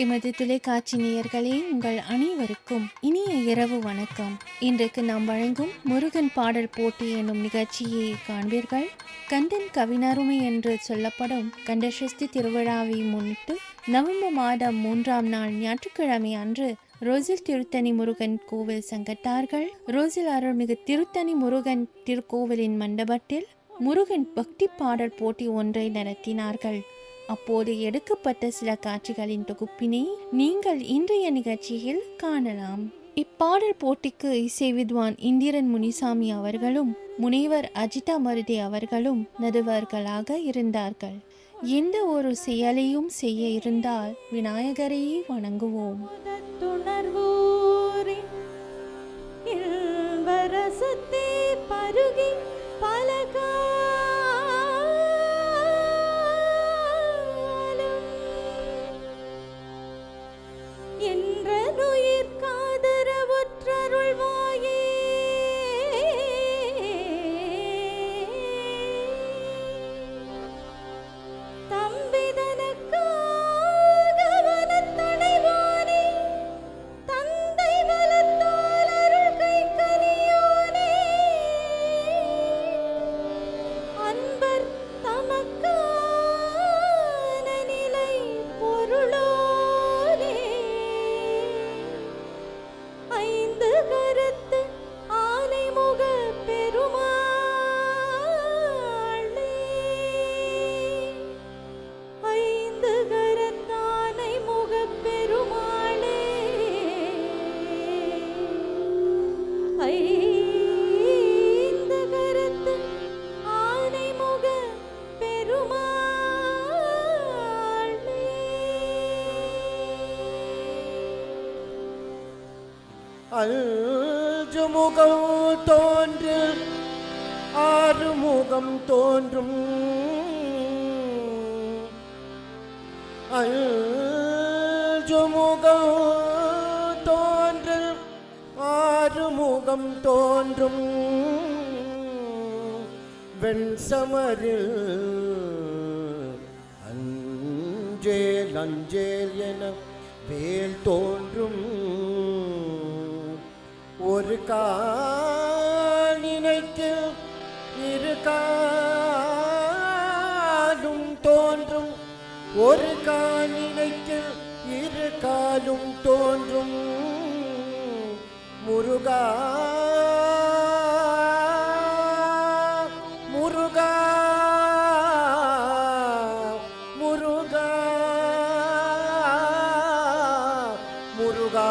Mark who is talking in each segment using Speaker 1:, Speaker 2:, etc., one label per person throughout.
Speaker 1: எமது தொலைக்காட்சி நேயர்களே, உங்கள் அனைவருக்கும் இனிய இரவு வணக்கம். இன்றைக்கு நாம் வழங்கும் முருகன் பாடல் போட்டி என்னும் நிகழ்ச்சியை காண்பீர்கள். கந்தன் கவினருமை என்று சொல்லப்படும் கந்தசஷ்டி திருவிழாவை முன்னிட்டு நவம்பர் மாதம் 3ஆம் நாள் ஞாயிற்றுக்கிழமை அன்று ரோசில் திருத்தணி முருகன் கோவில் சங்கத்தார்கள் ரோசில் அருள்மிகு திருத்தணி முருகன் திருக்கோவிலின் மண்டபத்தில் முருகன் பக்தி பாடல் போட்டி ஒன்றை நடத்தினார்கள். அப்போது எடுக்கப்பட்ட சில காட்சிகளின் தொகுப்பினை நீங்கள் இன்றைய நிகழ்ச்சியில் காணலாம். இப்பாடல் போட்டிக்கு இசை வித்வான் இந்திரன் முனிசாமி அவர்களும் முனைவர் அஜிதா மருதி அவர்களும் நடுவர்களாக இருந்தார்கள். எந்த ஒரு செயலையும் செய்ய இருந்தால் விநாயகரையே வணங்குவோம்.
Speaker 2: அல்ஜுமுகம் தோன்றில் ஆறுமுகம் தோன்றும். அல்ஜுமுகம் தோன்றில் ஆறுமுகம் தோன்றும். வெண்சமரில் அஞ்சேல் அஞ்சேல் என வேல் தோன்றும். ஒரு கால் நினைத்து இரு காலும் தோன்றும். ஒரு கால் நினைத்து இரு காலும் தோன்றும். முருகா முருகா முருகா முருகா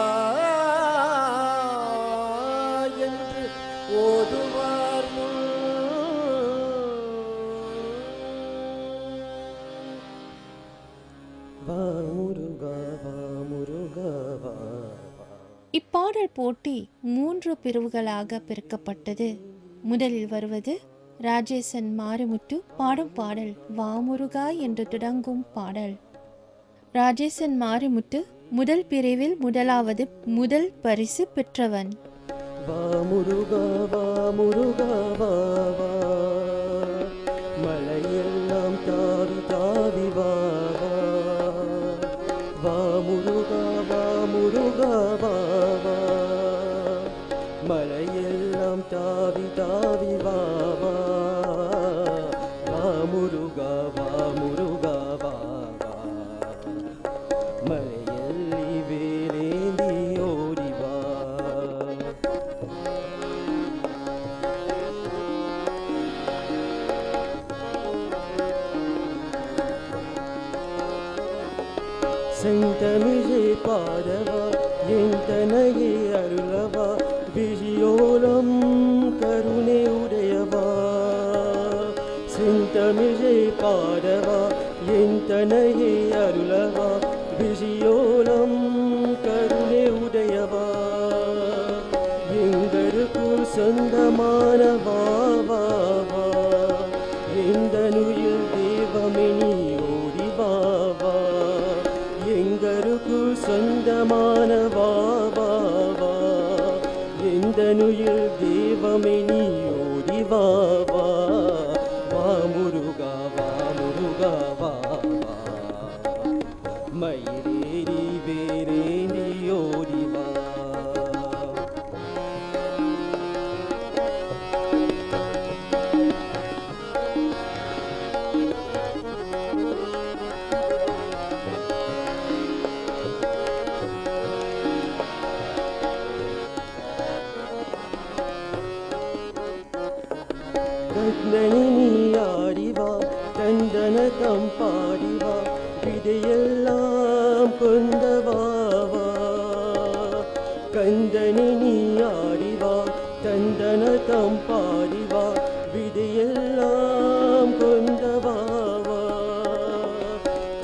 Speaker 2: ஓதுவார் முன்.
Speaker 1: இப்பாடல் போட்டி 3 பிரிவுகளாக பிரிக்கப்பட்டது. முதலில் வருவது ராஜேசன் மாரிமுத்து பாடும் பாடல் வாமுருகா என்று தொடங்கும் பாடல். ராஜேசன் மாரிமுத்து முதல் பிரிவில் முதல் பரிசு பெற்றவன்.
Speaker 2: வா முருகா வா முருகா வா வா, மலையெல்லாம் தாவி தாவி வா வா முருகா வா முருகா வா வா, மலையெல்லாம் தாவி தாவி வா வா முருகா வா முருகா வா வா, மலையல்லி வேலேந்தி ஓடி வா. செந்தமிழே பாடவா என் தனையே அருளவா, விழியோலம் கருணை உடையவா. செந்தமிழே பாடவா என் தனையே அருளவா, விழியோலம் கருணை உடையவா. எங்களுக்கு சொந்தமானவா வா வா, எந்தனுயில் தேவமினி ஓடி வா வா. எங்களுக்கு சொந்தமானவா வா வா, எந்தனுயில் தேவமினி ஓடி வா வா. வா முருகா வா முருகா வா வா, மயிலேறி கண்ணனி நீ ஆடிவா தந்தனதம் பாடிவா விதையெல்லாம் கொண்டவாவா கந்தனி நீ ஆடிவா தந்தனதம் பாடிவா விதையெல்லாம் கொண்டவாவா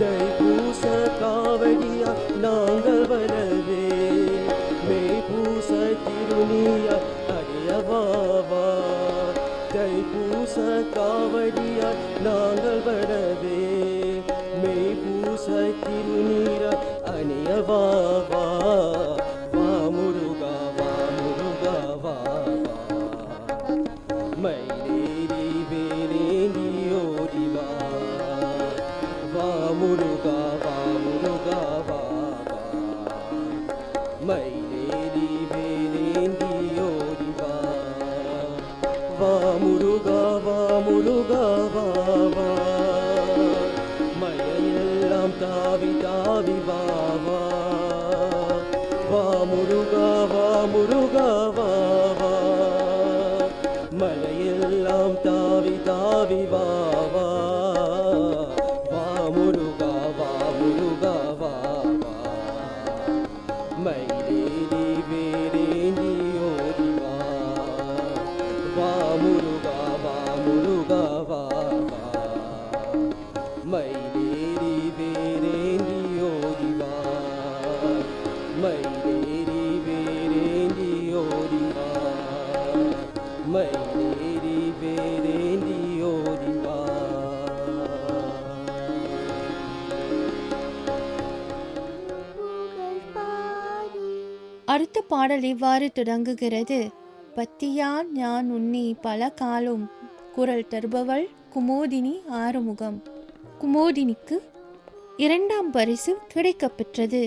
Speaker 2: தைப்பூச காவடியா நாங்கள் வரவே மெய்ப்பூச திருநீயா அடியவாவா தைப்பூச காவடியா நாங்கள் வரவே மெய்ப்பூச திருநீர அணியவாவா வா முருகா வா முருகா வா மயிலேறி வேலேந்தி ஓடிவா வா முருகா வா முருகா வா மயிலேறி வேலேந்தி ஓடிவா வா முருகா வா முருகா வா மழையெல்லாம் தாவி தாவி வா வா முருகா வா முருகா வா மலையெல்லாம் தாவி தாவி வா முருகா வா முருகா வா மயிலேறி வேலேந்தி ஓடிவா வா முருகா வா முருகா வா மயிலேறி வேலேந்தி ஓடிவா மயிலேறி வேலேந்தி ஓடிவா மயிலேறி வேலேந்தி ஓடிவா
Speaker 1: அடுத்த பாடல் இவ்வாறு தொடங்குகிறது. பத்தியான் ஞான் உன்னி பல காலும் குரல் தருபவள் குமோதினி ஆறுமுகம். குமோதினிக்கு 2ஆம் பரிசு கிடைக்கப்பெற்றது.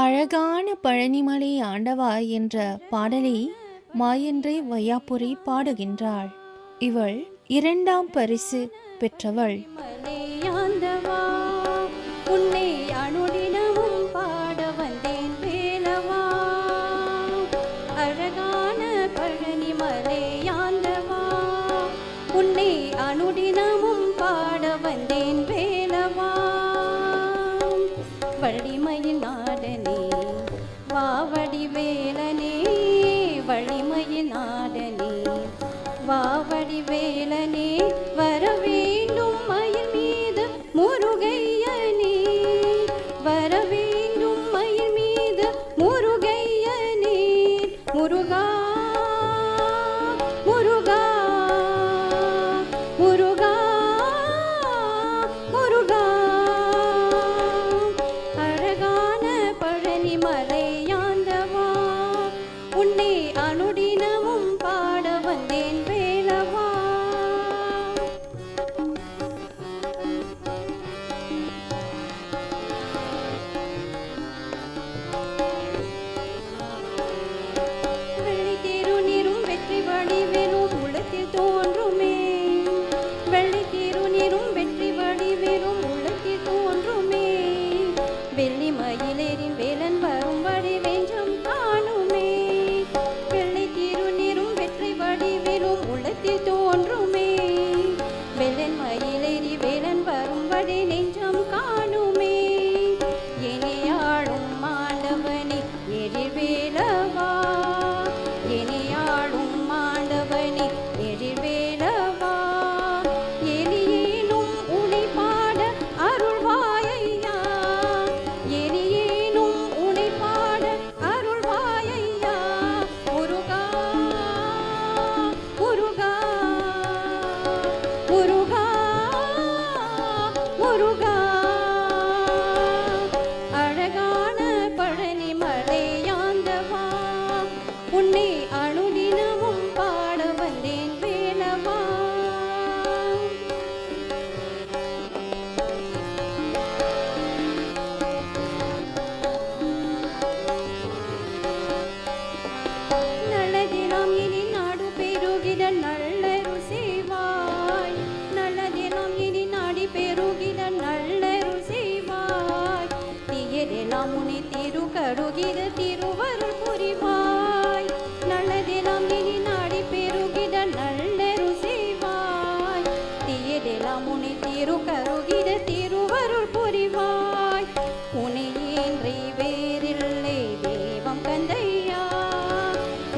Speaker 1: அழகான பழனிமலை ஆண்டவா என்ற பாடலை மாயன்றை வையாபுரி பாடுகின்றாள். இவள் 2ஆம் பரிசு பெற்றவள்.
Speaker 3: உன்னை அனுதினமும் பாட வந்தேன் வேலவா, அழகான பழனிமலை ஆண்டவா, உன்னை அனுதினமும் பாட வந்தேன் வேலவா. வள்ளிமயில் நாடனே வாவடி வேலனே, வள்ளிமயில் நாடனே வாவடி வேலனே, வர வேண்டும் மயில் மீது முருகையனே, வர வேண்டும் மயில் மீது முருகையனே, முருகா மலையாந்தவா உன்னை அனுதினமும் பாட வந்தேன் வேலவா. வெள்ளி திருநீரும் வெற்றி வடிவேலும் உள்ளத்தில் தோன்றுமே, வெள்ளி திருநீரும் வெற்றி வடிவேலும் உள்ளத்தில் தோன்றுமே, வெள்ளி மயிலேறின் வேலன் வரும்படி வெஞ்சம் காணுமே, வெள்ளி திருநீரும் வெற்றி வடிவேலும் உள்ளத்தில் தோன்றுமே, வெள்ளன் மயிலேறி வேலன் வரும்படி நெஞ்சம் காணுமே. எனையாளும் மாண்டவனே எழில் வேலவா, எனையாளும் மாண்டவனே எழில் வேலவா, எலியேனும் உனை பாட அருள்வாயையா, எலியேனும் உனை பாட அருள்வாயையா. முருகா முருகா முருகா முருகா, அழகான பழனி மலையாந்தவா உன்னை அனுதினமும் பாட வந்தேன் வேலவா. நல்லதினம் இனி நாடு பெருகிட நல்லரு செய்வாய், நல்லதினம் இனி நாடி பெருகிட நல்லரு செய்வாய், தீயதெல்லாம் உன்னை திரு கருகிட திருவருள் புரிவாய், நல்லதினம் இனி நாடி பெருகிட நல்லரு செய்வாய், தீயதெல்லாம் உன்னை திரு கருகிட திருவருள் புரிவாய். உனையேன்றி வேறில்லை தெய்வம் கந்தையா,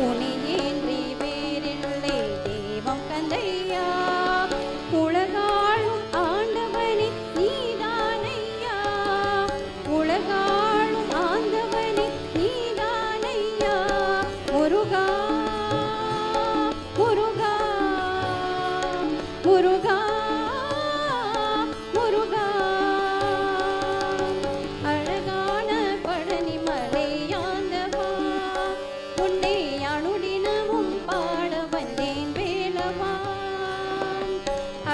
Speaker 3: உனையேன்றி வேறில்லை தெய்வம் கந்தையா, உலகாளும் ஆண்டவனே நீதானையா, உலகாளும் ஆண்டவனே நீதானையா. முருகா முருகா முருகா முருகா, அழகான பழனி மலையாந்தவா உன்னை அனுதினமும் பாட வந்தேன் வேலவா,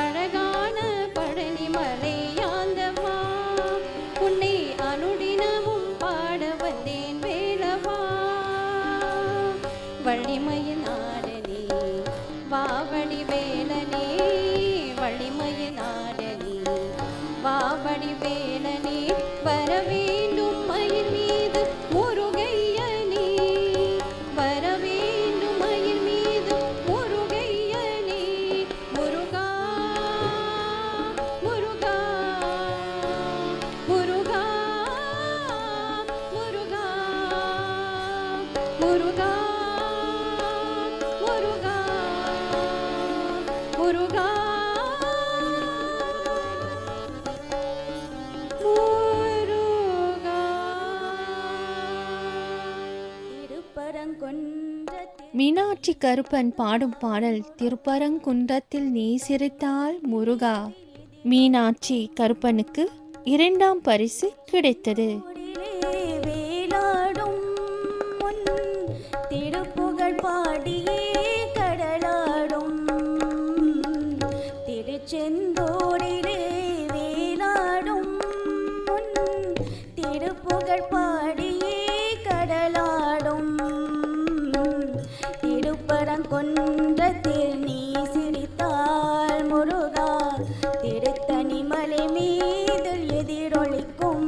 Speaker 3: அழகான பழனி மலையாந்தவா உன்னை அனுதினமும் பாட வந்தேன் வேலவா. வள்ளிமயில் நாடனே வாவடி வேலனே, வள்ளிமயில் நாடனே வாவடி வேலனே, வரவேண்டும் மயில் மீது முருகையனே, வரவேண்டும் மயில் மீது முருகையனே. முருகா முருகா முருகா முருகா முருகா முருகா முருகா முருகா.
Speaker 1: மீனாட்சி கருப்பன் பாடும் பாடல் திருப்பரங்குன்றத்தில் நீ சிரித்தால் முருகா. மீனாட்சி கருப்பனுக்கு 2ஆம் பரிசு கிடைத்தது.
Speaker 4: வேலாடும் முன் திருப்புகழ் பாடியே கடலாடும், திருச்செந்தூரிலே வேலாடும் முன் திருப்புகழ் பாடியே கடலாடும், திருப்பரங்குன்றத்தில் நீ சிரித்தால் முருகா, திருத்தணி மலை மீதில் எதிரொலிக்கும்.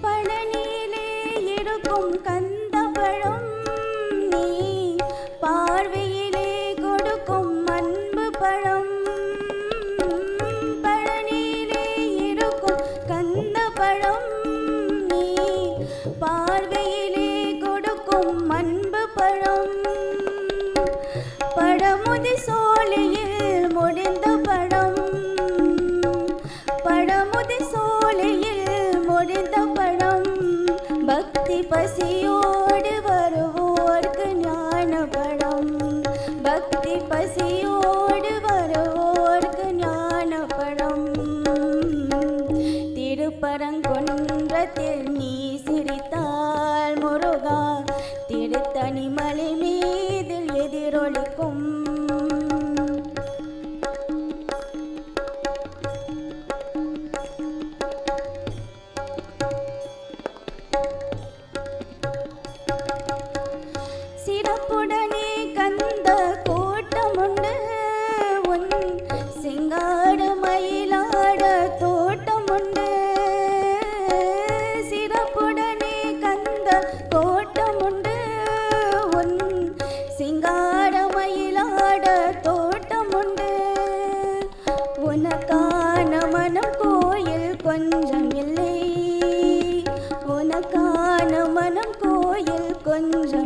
Speaker 4: பழனியிலே இருக்கும் கந்தபழம் நீ பார்வையிலே கொடுக்கும் அன்பு பழம், பழனியிலே இருக்கும் கந்தபழம் நீ பார்வையிலே கொடுக்கும் அன்பு பழம், பழமுதி சோலையில் முடிந்த பழம், பழமுதி சோலையில் முடிந்த பழம், பக்தி பசியோடு வருவோர்க்கு ஞான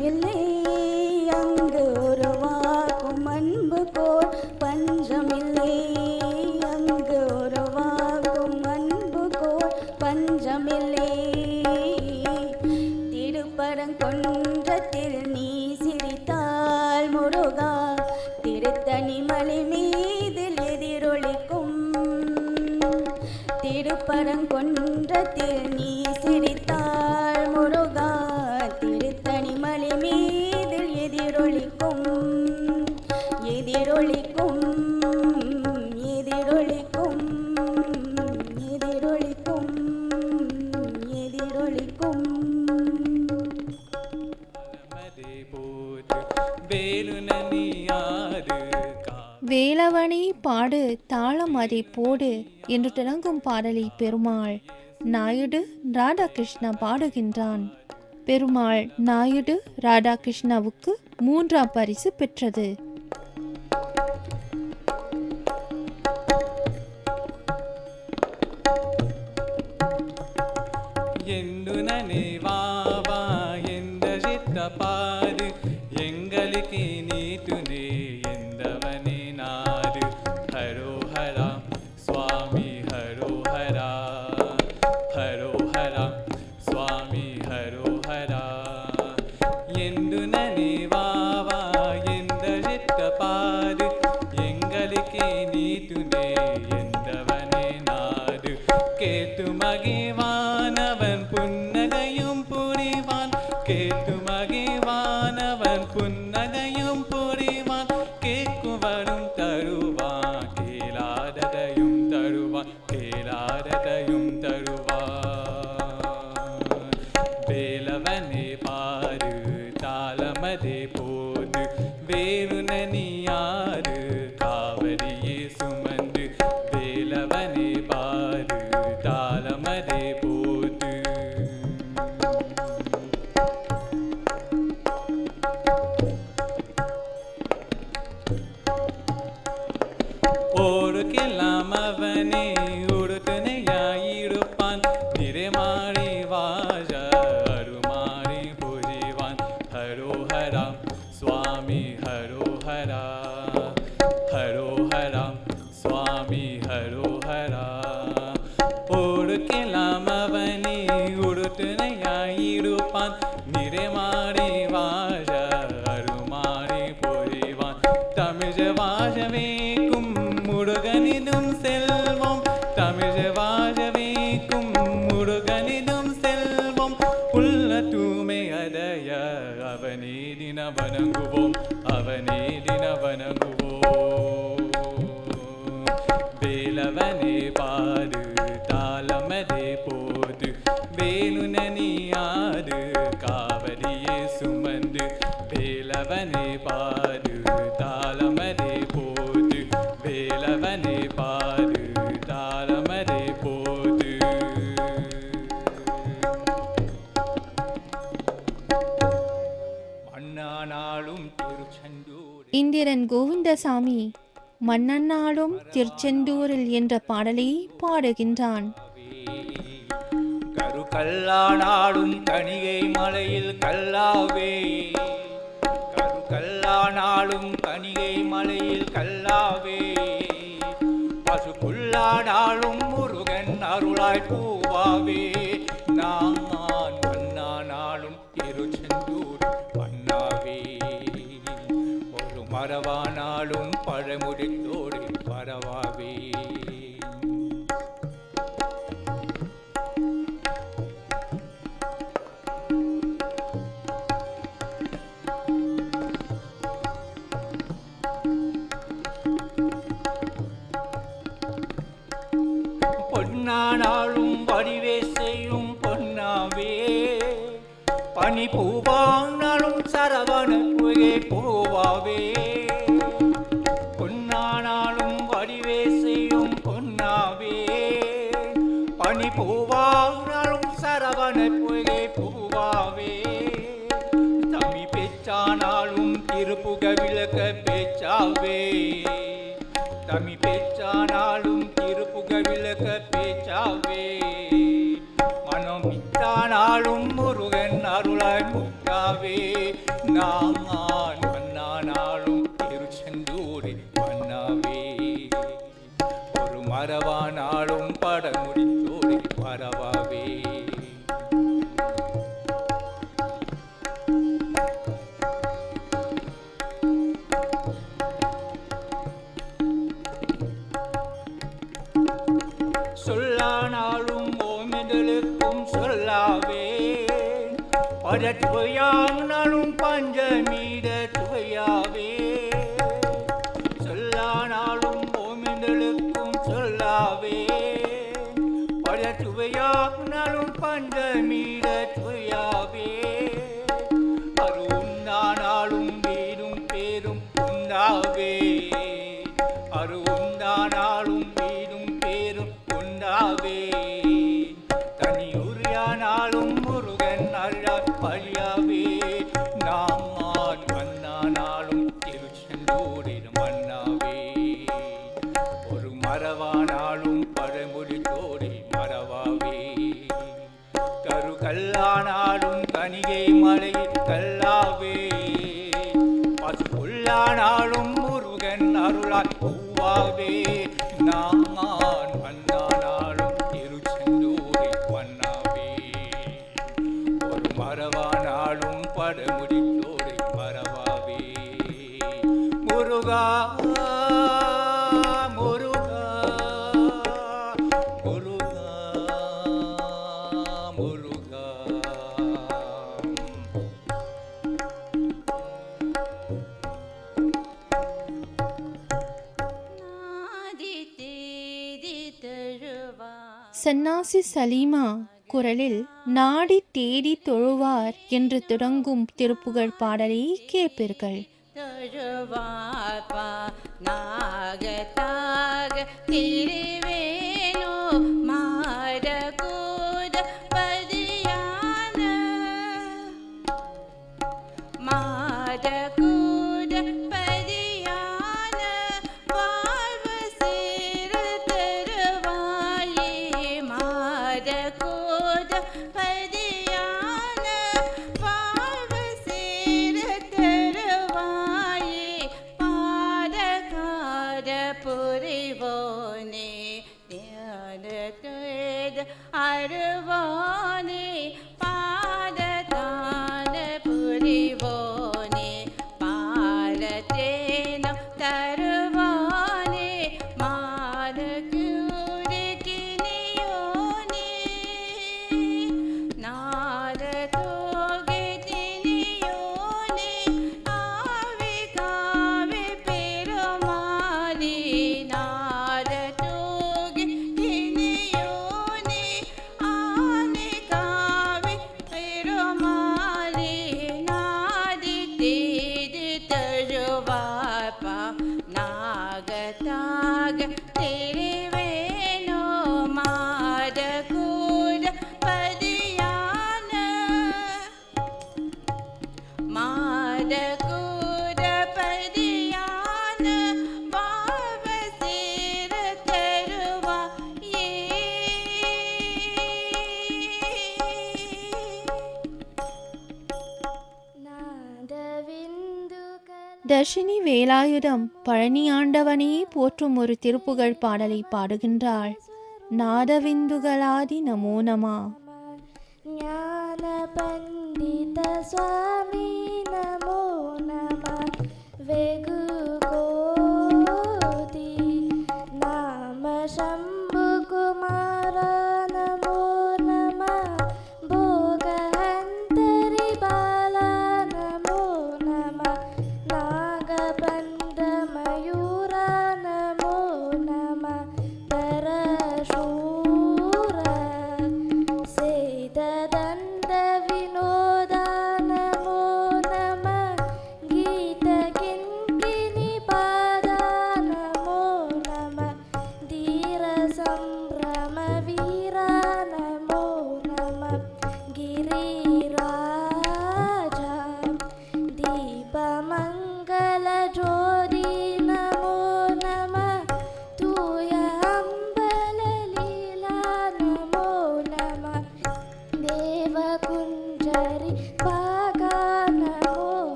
Speaker 4: இல்லை அங்கு உருவாகும் அன்பு போல் பஞ்சமில்லை அங்கு உருவாகும் அன்பு போல் பஞ்சமில்லை திருப்பரங்குன்றத்தில் நீ சிரித்தால் முருகா திருத்தணி மலை மீதில் எதிரொலிக்கும் திருப்பரங்குன்றத்தில் நீ சிரித்தால் முருகா திருத்தணி மலை மீதில் எதிரொலிக்கும் எதிரொலிக்கும் எதிரொலிக்கும் எதிரொலிக்கும் எதிரொலிக்கும்
Speaker 1: வேலவனே பாடு தாளம் அதை போடு என்று தொடங்கும் பாடலை பெருமாள் நாயுடு ராதாகிருஷ்ணா பாடுகின்றான். பெருமாள் நாயுடு ராதாகிருஷ்ணாவுக்கு 3ஆம் பரிசு பெற்றது.
Speaker 5: பாடு எங்களுக்கு நீட்டுனே எந்தவனே நாடு ஹரோஹரா சுவாமி ஹரோஹரா ஹரோஹரா சுவாமி ஹரோஹரா ಎಂದು ನನೆ ವಾವಾ ಎಂದ ಚಿತ್ತ ಪಾಡು ಎಂಗಳಿಗೆ ನೀತುನೆ ಎಂದವನೇ ನಾಡು ಕೇತು மகிவானவன் புன்னகையும் புரிவான் கேட்டு மகிவானவன் புன்னகையும் புரிவான் கேட்குவரும் தருவான் கேளாததையும் தருவான் கேளாததையும் தருவான் வேலவனே பாரு தாளமதே போது வேறு நனியாறு காவரியே சுமந்து வேலவனே பாரு தாளமதே போது ஓருக்கெல்லாம் அவனே ஒரு துணையாயிருப்பான் திரைமாறி வாழ அருமாறி புரிவான் ஹரோஹரா சுவாமி ஹரோஹரா ஹரோஹரா சுவாமி ஹரோஹரா ஓருக்கெல்லாம் அவனே ஒரு துணையாயிருப்பான் நிறைமாறி வாழ அருமாறி புரிவான் தமிழ் வாழவேக்கும் முருகனிதும் செல்வம் தமிழ் வாழவேக்கும் முருகனிதும் செல்வம் உள்ள தூய்மை அடைய அவனே தின வணங்குவோம் அவனே தின வணங்குவோம் வேலவனே பாடு தாளமதே போது வேலு நனியாறு காவரியே சுமந்து வேலவனே பாடு தாளமதே போது வேலவனே பாடு தாளமதே போது மன்னானாலும் திருச்செந்தூர்
Speaker 1: இந்திரன் கோவிந்தசாமி மன்னன்னாளும் திருச்செந்தூரில் என்ற பாடலை பாடுகின்றான்.
Speaker 5: கரு கல்லானாடும் கணிகை மலையில் கல்லாவே கரு கல்லானாடும் கணிகை மலையில் கல்லாவே பசு புல்லானாலும் முருகன் அருளாய் பூவாவே நான் மன்னானாலும் திருச்செந்தூர் மன்னாவே ஒரு மரவானாலும் பழமுடித்தோடு பரவாவே பொன்னானாலும் வடிவே செய்யும் பொன்னாவே பனி பூவானாலும் சரவண புகை பூவாவே பொன்னானாலும் வடிவே செய்யும் பொன்னாவே பனி பூவானாலும் சரவண புகை பூவாவே தமி பேச்சானாலும் திருப்புக விளக்க பேச்சாவே தமி பேச்சானாலும் திருப்புக விளக்க பேச்சாவே மனம் மித்தானாலும் முருகன் அருளாய் முக்கா மன்னாவே நான் மன்னானாலும் திருச்செந்தூரை மன்னாவே ஒரு மரவானாலும் படமுடித்தோரை மறவாவே சொல்லானாலும் ஓமெதலுக்கும் சொல்லாவே படத்துவையானாலும் பஞ்சமீத துவையாவே சொல்லானாலும் ஓமெதலுக்கும் சொல்லாவே படத்துவையானாலும் பஞ்சமீத துவையாவே அது உண்டானாலும் வீடும் பேரும் உண்டாவே அது உண்டானாலும் வீடும் பேரும் உண்டாவே தனியுரியானாலும் முருகன் அருளால் பழியாவே நான் மன்னானாலும் திருச்செந்தூரில் மன்னாவே ஒரு மரவானாலும் பழமுடித்தோரை மறவாவே கரு கல்லானாலும் கனிகை மலையில் கல்லாவே பசுப்புல்லானாலும் முருகன் அருளால் பூவாவே நான் மன்னானாலும் திருச்செந்தூரை மன்னாவே ஒரு மரவானாலும் படமுடித்தோரை மறவாவே முருகா முருகா முருகா முருகா
Speaker 1: சன்னாசி சலீமா குரலில் நாடி தேடி தொழுவார் என்று தொடங்கும் திருப்புகழ் பாடலை கேட்பீர்கள்.
Speaker 3: தொழுவாப்பா நாகத்தாக திருவேணோ மாடகூட பதியான மாடகூட பதியான வாழ்வு சிறு தருவாயே மாடகூட பதியான வாழ்வு சிறு தருவாயே பாடகார புரிவோனே ஞானத்தேட அருவானே பாடதான புரிவோனே பாடத்தேனம் தருவானே மாடகூட கினியோனே நாரதோகை தினியோனே ஆவி காவி பெருமானே நாரதோகை தினியோனே ஆனி காவி பெருமானே நாடி தேடி தருவாப்பா நாகத்தாக திருவேணோ மாடகூட பதியான மாடகூட பதியான பாவ சிற தருவாயே
Speaker 1: தர்ஷினி வேலாயுதம் பழனி ஆண்டவனையே போற்றும் ஒரு திருப்புகழ் பாடலை பாடுகின்றாள். நாதவிந்துகளாதி நமோ நமா.
Speaker 4: ஞான பண்டித சுவாமி நமோ நம வெகு கோதி நாம சம்பு குமார நமோ நம போகஹந்தரி பால நமோ நம நாகபண்ட மயூர நமோ நம பரசூர சேததண்ட வினோத நமோ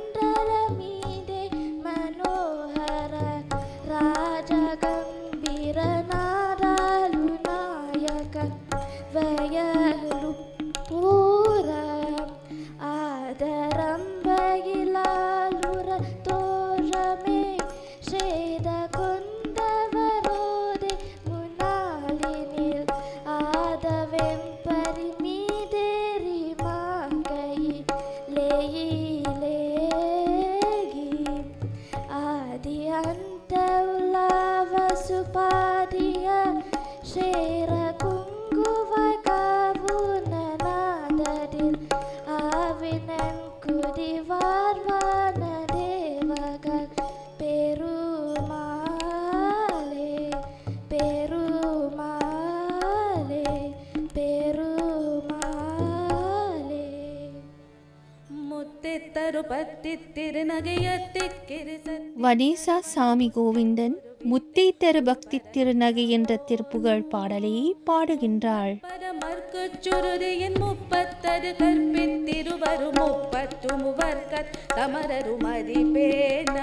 Speaker 4: शोरमण्डलमीदे मनोहर राजगम्भीरनादालु नायक वयलु पूर आदरम्बगिलालुर तोरमे श्रेद कुन्दवरोदे मुनालिनिल आदवेंपरिमीदेरि मांगई लेगी आदि अंत उल्लावसुपादिय शेर कुंगुव कावुननाददिल आविनन कुदिवार्वान देवगल पेरुमाले पेरुमाले पेरुमाले
Speaker 6: முத்தித்தரு பத்தி திருநகையத்திக்கிரிசன்
Speaker 1: வனேசா சாமி கோவிந்தன் முத்தீத்தரு பக்தி திருநகை என்ற திருப்புகழ் பாடலை பாடுகின்றாள்.
Speaker 6: பரமர்க்குச் சுருதியின் முப்பத்தரு கற்பித்திருவரும் முப்பத்து முவர்க்கத் தமரரும் அதிபேன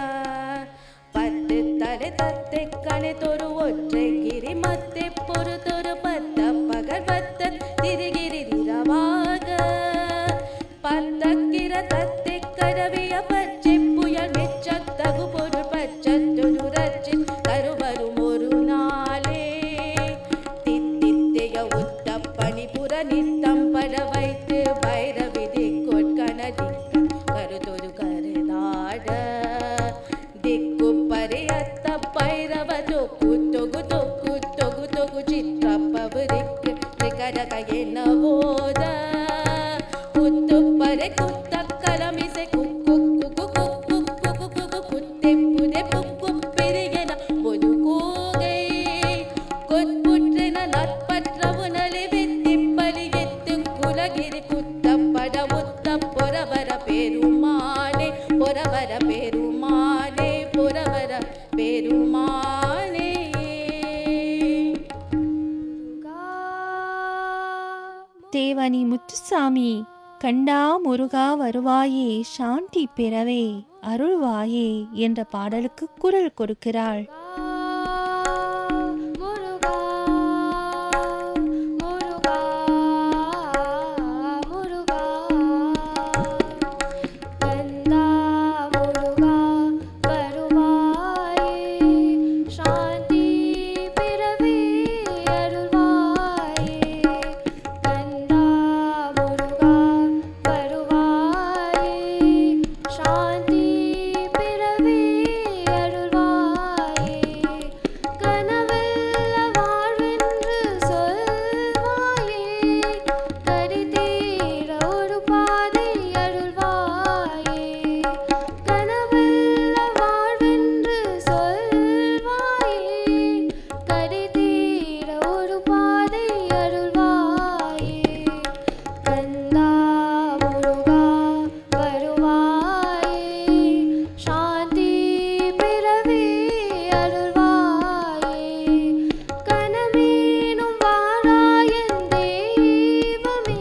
Speaker 6: பத்து தலை தத்தை கணிதொரு ஒற்றை கிரி மத்தை பொறுத்தொரு பத்த பகர்வத்த திரிகிரிரவாக பத்தக்கிர தத்தை கரவிய பச்சை புயல் மெச்சத்தகு பொருள் பச்சத்துரச்சி தருவரும் ஒரு நாளே தித்தித்தைய உத்த பணிபுர நித்தம் பட வைத்து பைரவிதி கொட்கணதிக்க கருதொரு கருதாட திக்கு பரியத்த பைரவ தொகு தொகு தொகு தொகு தொகு சிற்றப்பவருக்கு திகரக என்ன போத குத்து பறை குத்த கலமிசை குக்கு குக்கு குக்கு குக்கு குக்கு குத்தை புதை புக்கு பெரியன பொது கூகை கொட்புற்றின நட்பற்றவு நலிவித்தி பலிவித்து குலகிரி குத்தப்பட முத்த பொறவர பெருமானே பொறவர பெருமானே பொறவர பெருமானே
Speaker 1: தேவனி முத்துசாமி கண்டா முருகா வருவாயே சாந்தி பெறவே அருள்வாயே என்ற பாடலுக்கு குரல் கொடுக்கிறாள்.
Speaker 4: முருகா முருகா முருகா கந்தா முருகா வருவாயே சாந்தி பிறவி அருள்வாயே கந்தா முருகா வருவாயே சாந்தி பிறவி அருள்வாயே கனவெல்ல வாழ்வென்று சொல்வாயே கடிதீர ஒரு பாதை அருள்வாயே கனவெல்ல வாழ்வென்று சொல்வாயே கடிதீர ஒரு பாதை அருள்வாயே கந்தா முருகா வருவாயே சாந்தி பிறவி அருள்வாயே கனமேனும் வாராயன் தெய்வமே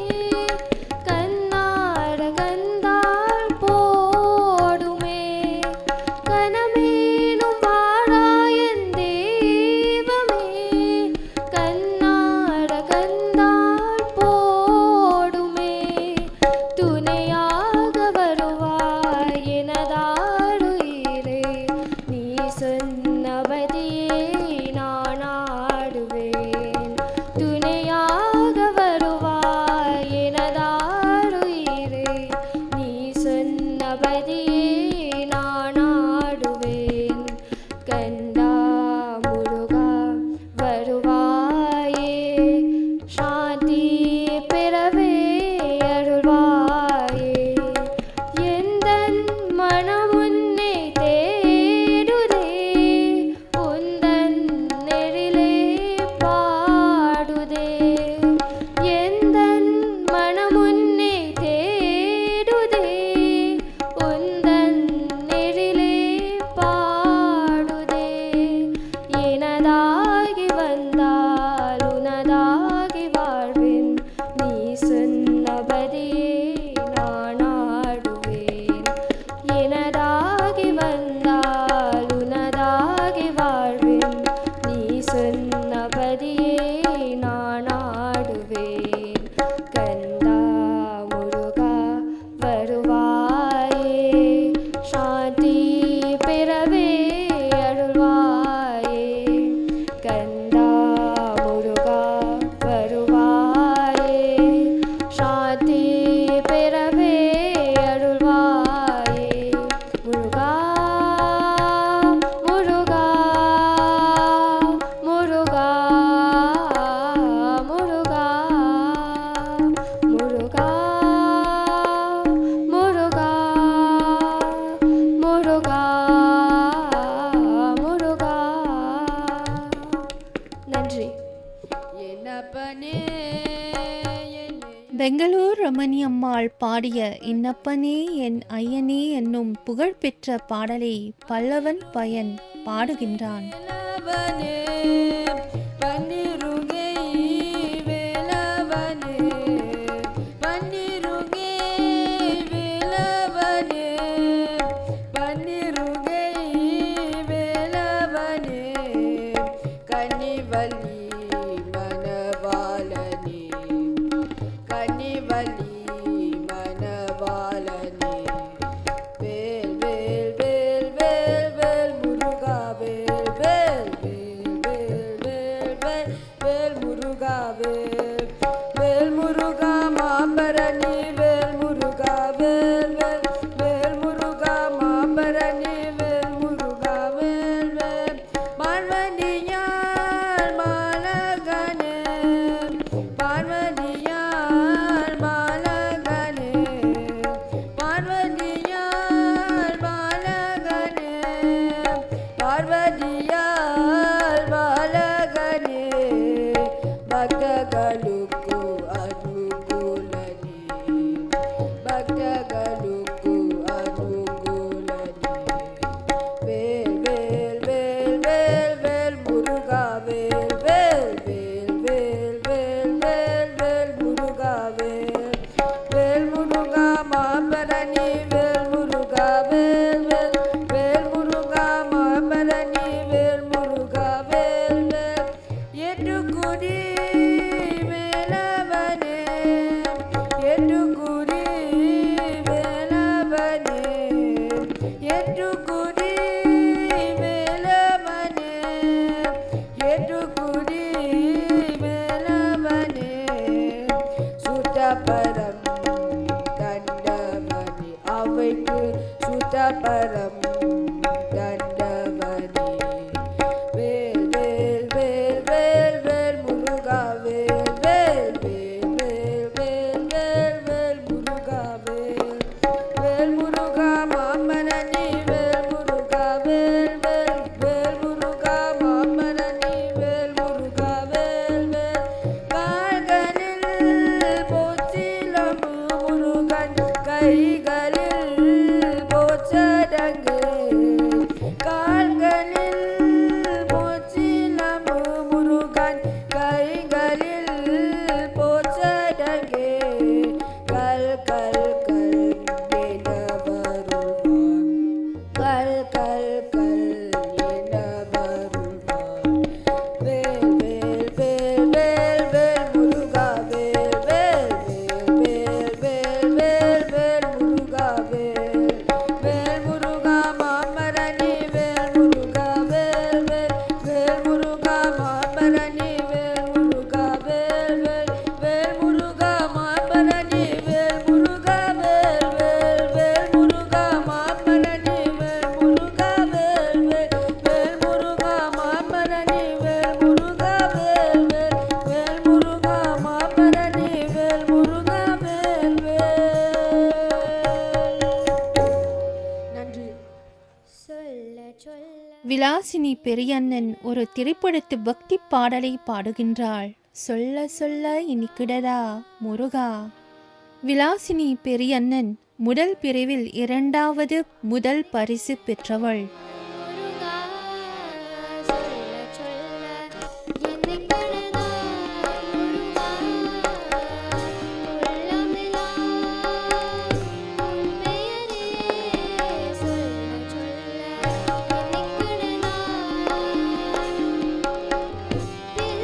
Speaker 4: கண்ணாட கந்தாள் போடுமே கனமேனும் வாராயன் தெய்வமே கண்ணாட கந்தாள் போடுமே துணையாக வருவாய் எனதாடுயிரே நீ சொன்னபடியே நான் ஆடுவேன் துணையாக வருவாய் எனதாடுயிரே நீ சொன்னபடியே நான் ஆடுவேன் கந்தா முருகா வருவாயே சாந்தி பிறவே அருள்வாயே எந்தன் மனமுன்னை தேடுதே உந்தன் நெறிலே பாடுதே எந்தன் மனமுன்னை தேடுதே உந்தன்
Speaker 1: அவர்கள் பாடிய இன்னப்பனே என் ஐயனே என்னும் புகழ்பெற்ற பாடலை பல்லவன் பயன் பாடுகின்றான்.
Speaker 4: வேலவனே பன்னிருகை வேலவனே பன்னிருகை வேலவனே பன்னிருகை வேலவனே கன்னிவல்லி மணவாளனே கன்னிவல்லி மணவாளனே வேல் வேல் வேல் வேல் வேல் முருகா வேல் வேல் வேல் வேல் வேல் வேல் முருகா வேல் வேல் முருகா மாம்பரணி வேல் முருகா வேல் வேல் வேல் முருகா மாம்பரணி வேல் முருகா வேல் வேல் பார்வதியால் மாலகனே பார்வதியால் மாலகனே பார்வதியால் மாலகனே பார்வதியால் மாலகனே భక్తగలుకు అనుకూలని భక్తగలుకు అనుకూలని వేల్ వేల్ వేల్ వేల్ వేల్ మురుగా వేల్ వేల్ వేల్ వేల్ వేల్ వేల్ వేల్ మురుగా వేల్ వేల్ మురుగా మాంబరణి వేల్ మురుగా వేల్ వేల్ వేల్ మురుగా మాంబరణి వేల్ మురుగా వేల్ వేల్ ఎటుకుడి వేలవనే ఎటుకుడి వేలవనే ఎటుకుడి వేలవనే ఎటుకుడి వేలవనే சுதபரம் தண்டமணி அவைக்கு சுதபரம் தண்டமணி வேல் வேல் வேல் வேல் வேல் முருகா வேல் வேல் வேல் வேல் வேல் வேல் வேல் முருகா வேல் வேல் முருகா மாமரணி வேல் முருகா வேல் வேல் வேல் முருகா மாமரணி வேல் முருகா வேல் வேல் கால்களில் போச்சிலம்பு முருகன் கைகளில் போச்சடங்கு கால்களில் போச்சிலம்பு முருகன் கைகளில் போச்சடங்கு கல் கல் கல் என வருவான் கல் கல் கல் என வருவான் வேல் வேல் வேல் வேல் வேல் முருகா வேல் வேல் வேல் வேல் வேல் வேல் முருகா வேல் வேல் முருகா மாமரணி வேல் முருகா வேல் வேல் வேல் முருகா மாமரணி வேல் முருகா வேல் வேல் வேல் முருகா மாமரணி வேல் முருகா வேல் வேல் வேல் முருகா மாமரணி வேல் முருகா வேல் வேல் வேல் முருகா மாமரணி வேல் முருகா வேல் வேல் வேல் முருகா மாமரணி வேல் முருகா வேல் வேல். நன்றி. சொல்ல சொல்ல
Speaker 1: விலாசினி பெரியண்ணன் ஒரு திரைப்படத்து பக்தி பாடலை பாடுகின்றாள். சொல்ல சொல்ல இனிக்கிடதா முருகா. விலாசினி பெரியண்ணன் முதல் பிரிவில் 2வது முதல் பரிசு பெற்றவள்.
Speaker 4: முருகா சொல்ல சொல்ல என்னைக்கிடதா முருகா உள்ளமெல்லாம் உன் பெயரே சொல்ல சொல்ல என்னைக்கிடதா பிள்ளை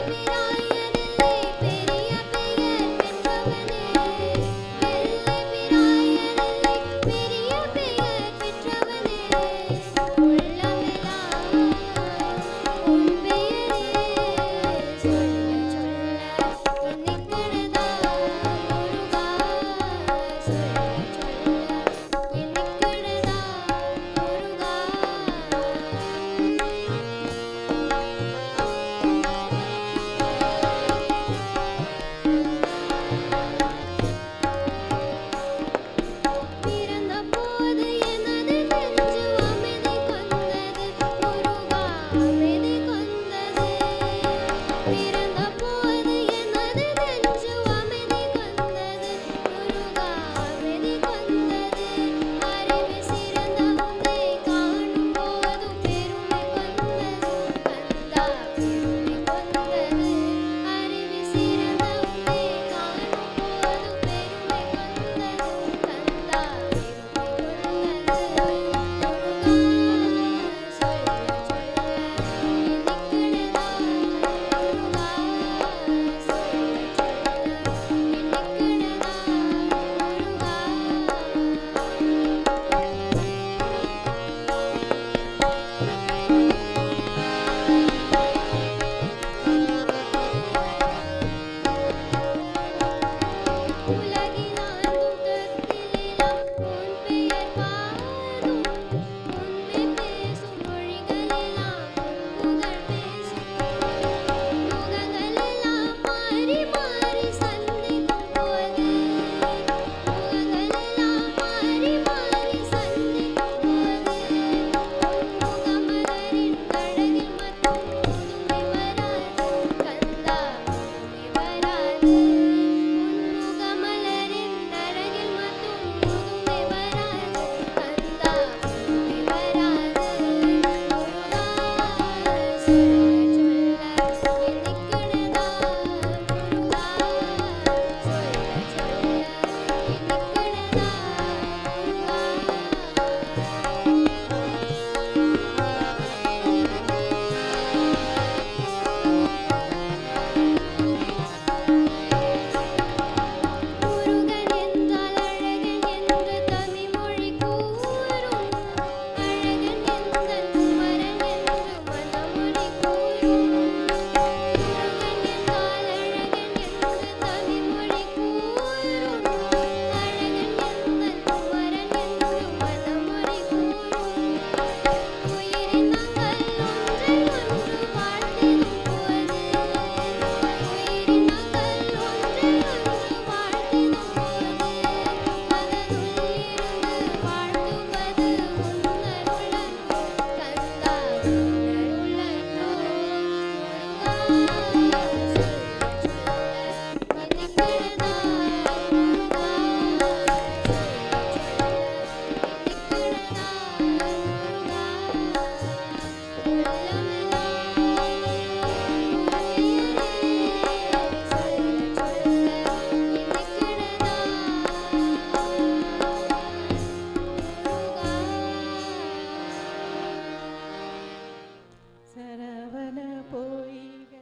Speaker 4: பிராயதில்லை பெரிய பெயர் பெற்றவனே பிள்ளை பிராயதில்லை பெரிய பெயர் பெற்றவனே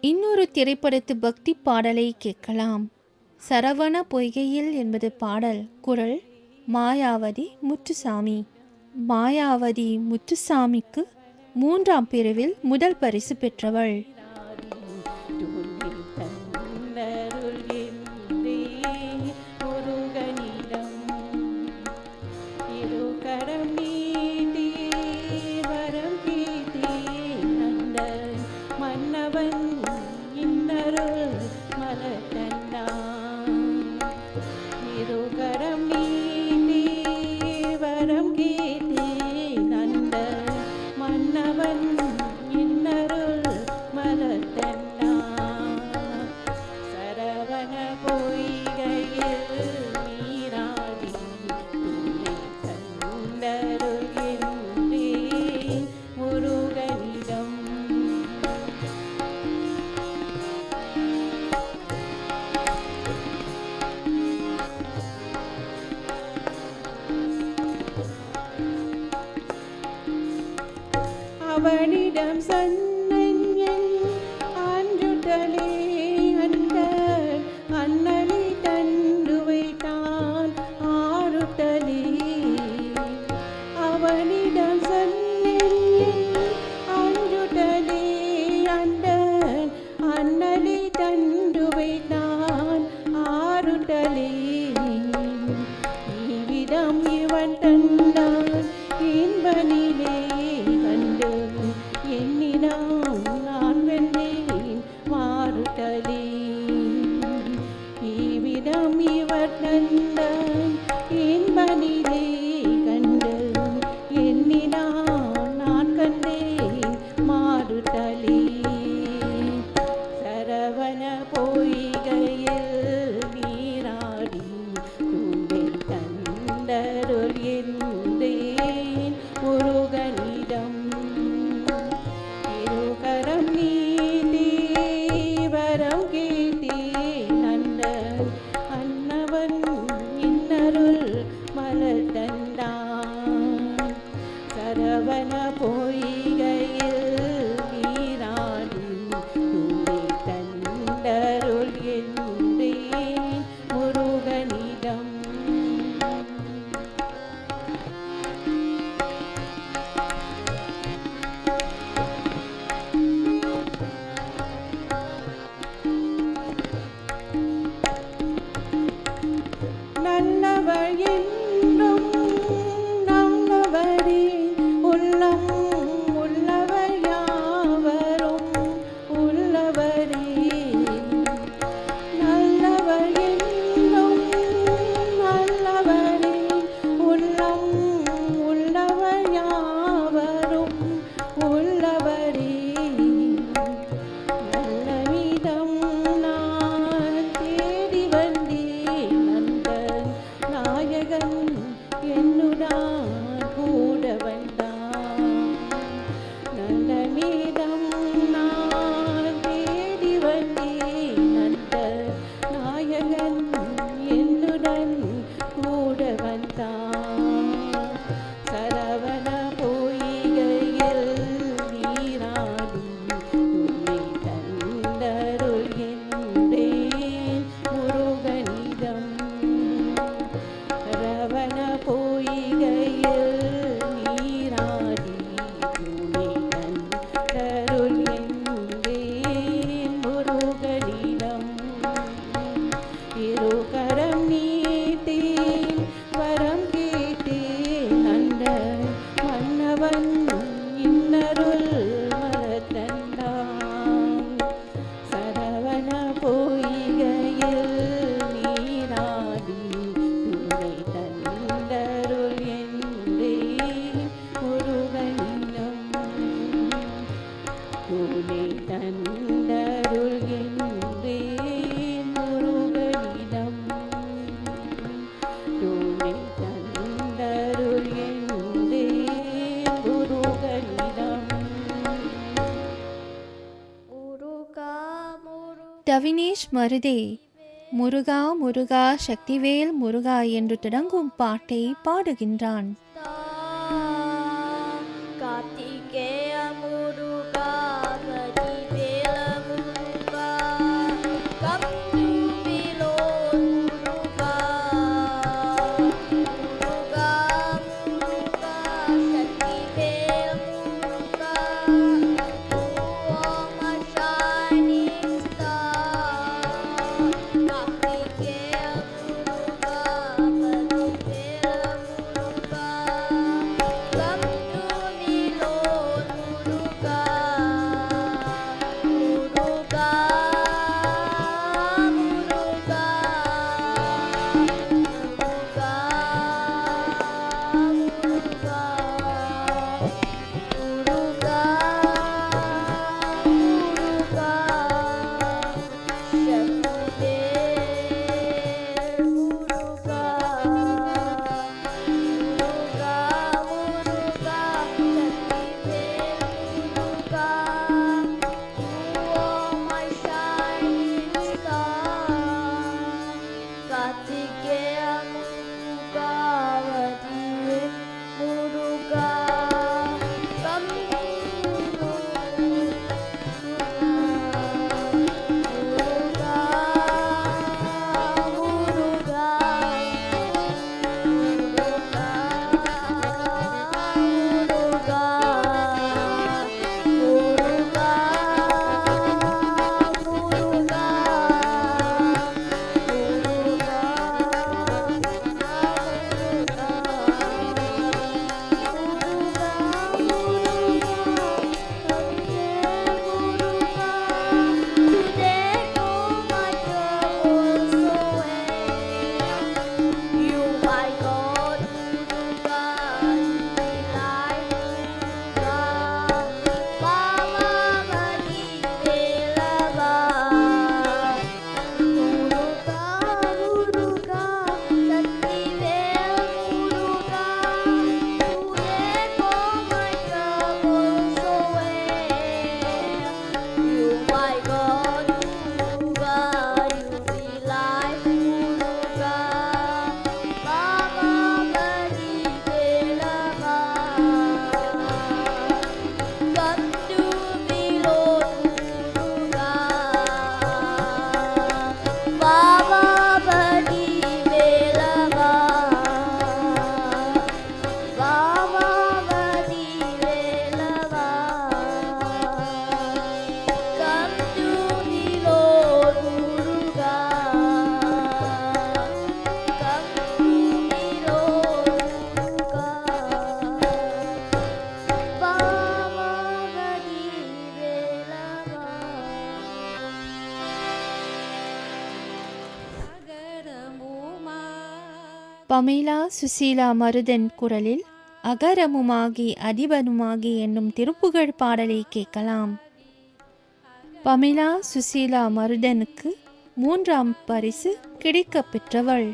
Speaker 1: இன்னொரு திரைப்படத்து பக்தி பாடலை கேட்கலாம். சரவண பொய்கையில் என்பது பாடல். குரல் மாயாவதி முத்துசாமி. மாயாவதி முத்துசாமிக்கு 3ஆம் பிரிவில் முதல் பரிசு பெற்றவள்.
Speaker 3: அவனிடம் சொன்னன் ஆன்றுடலே அந்த அண்ணனை தண்டு வைத்தான் ஆறுட்டலே. அவனிடம் சொன்னன் ஆன்றுடலே அந்த அண்ணனை தண்டு வைத்தான் ஆறுட்டலே. இவ்விதம் இவன் தந்தான் இன்பனிலே கண்டு எண்ணினான் நான் வென்றேன் மாறுட்டலே. இவ்விதம் இவர் தந்தான் இன்பனிலே கண்டு எண்ணினான் நான் கண்டேன் மாறுட்டலே. சரவண பொய்கையில் நீராடி தும்பில் தந்தருள் என்றேன் முருகனிடம். இருகரம் நீட்டி வரம் கேட்டேன் அந்த அன்னவன் இன்னருள் மலர் தந்தான். சரவண பொய்கையில் நீராடி தும்பில் தந்தருள் என்றேன் முருகனிடம். நல்லவர் என்றும் நல்லவரே உள்ளம் உள்ளவர் யாவரும் உள்ளவரே. நல்லவர் என்றும் நல்லவரே உள்ளம் உள்ளவர் யாவரும் உள்ளவரே. நல்லவிதம் நான் தேடி வந்தேன் அந்த நாயகன் என்னுடன் கூட வந்தான். நல்லவிதம் நான் தேடி வந்தேன் அந்த நாயகன் என்னுடன் கூட வந்தான். சரவண பொய்கையில் நீராடி துணை தந்தருள் என்றேன் முருகனிடம். சரவண பொய்கையில் நீராடி துணை தந்தருள் என்றேன் முருகனிடம். இருகரம் நீட்டேன் வரம் கேட்டேன் அந்த மன்னவன் இன்னருள் மலர் தந்தான். சரவண பொய்கையில் நீராடி துணை தந்தருள் என்றேன் முருகனிடம். துணை தந்தருள் என்றேன் முருகனிடம். துணை தந்தருள் என்றேன் முருகனிடம்.
Speaker 1: தவினேஷ் மருதே முருகா முருகா சக்திவேல் முருகா என்று தொடங்கும் பாட்டை பாடுகின்றான்.
Speaker 7: கார்த்திகேய முருகா வடிவேல முருகா
Speaker 1: பமேலா சுசீலா மருதன் குரலில் அகரமுமாகி அதிபனுமாகி என்னும் திருப்புகழ் பாடலை கேட்கலாம். பமேலா சுசீலா மருதனுக்கு 3ஆம் பரிசு கிடைக்கப் பெற்றவள்.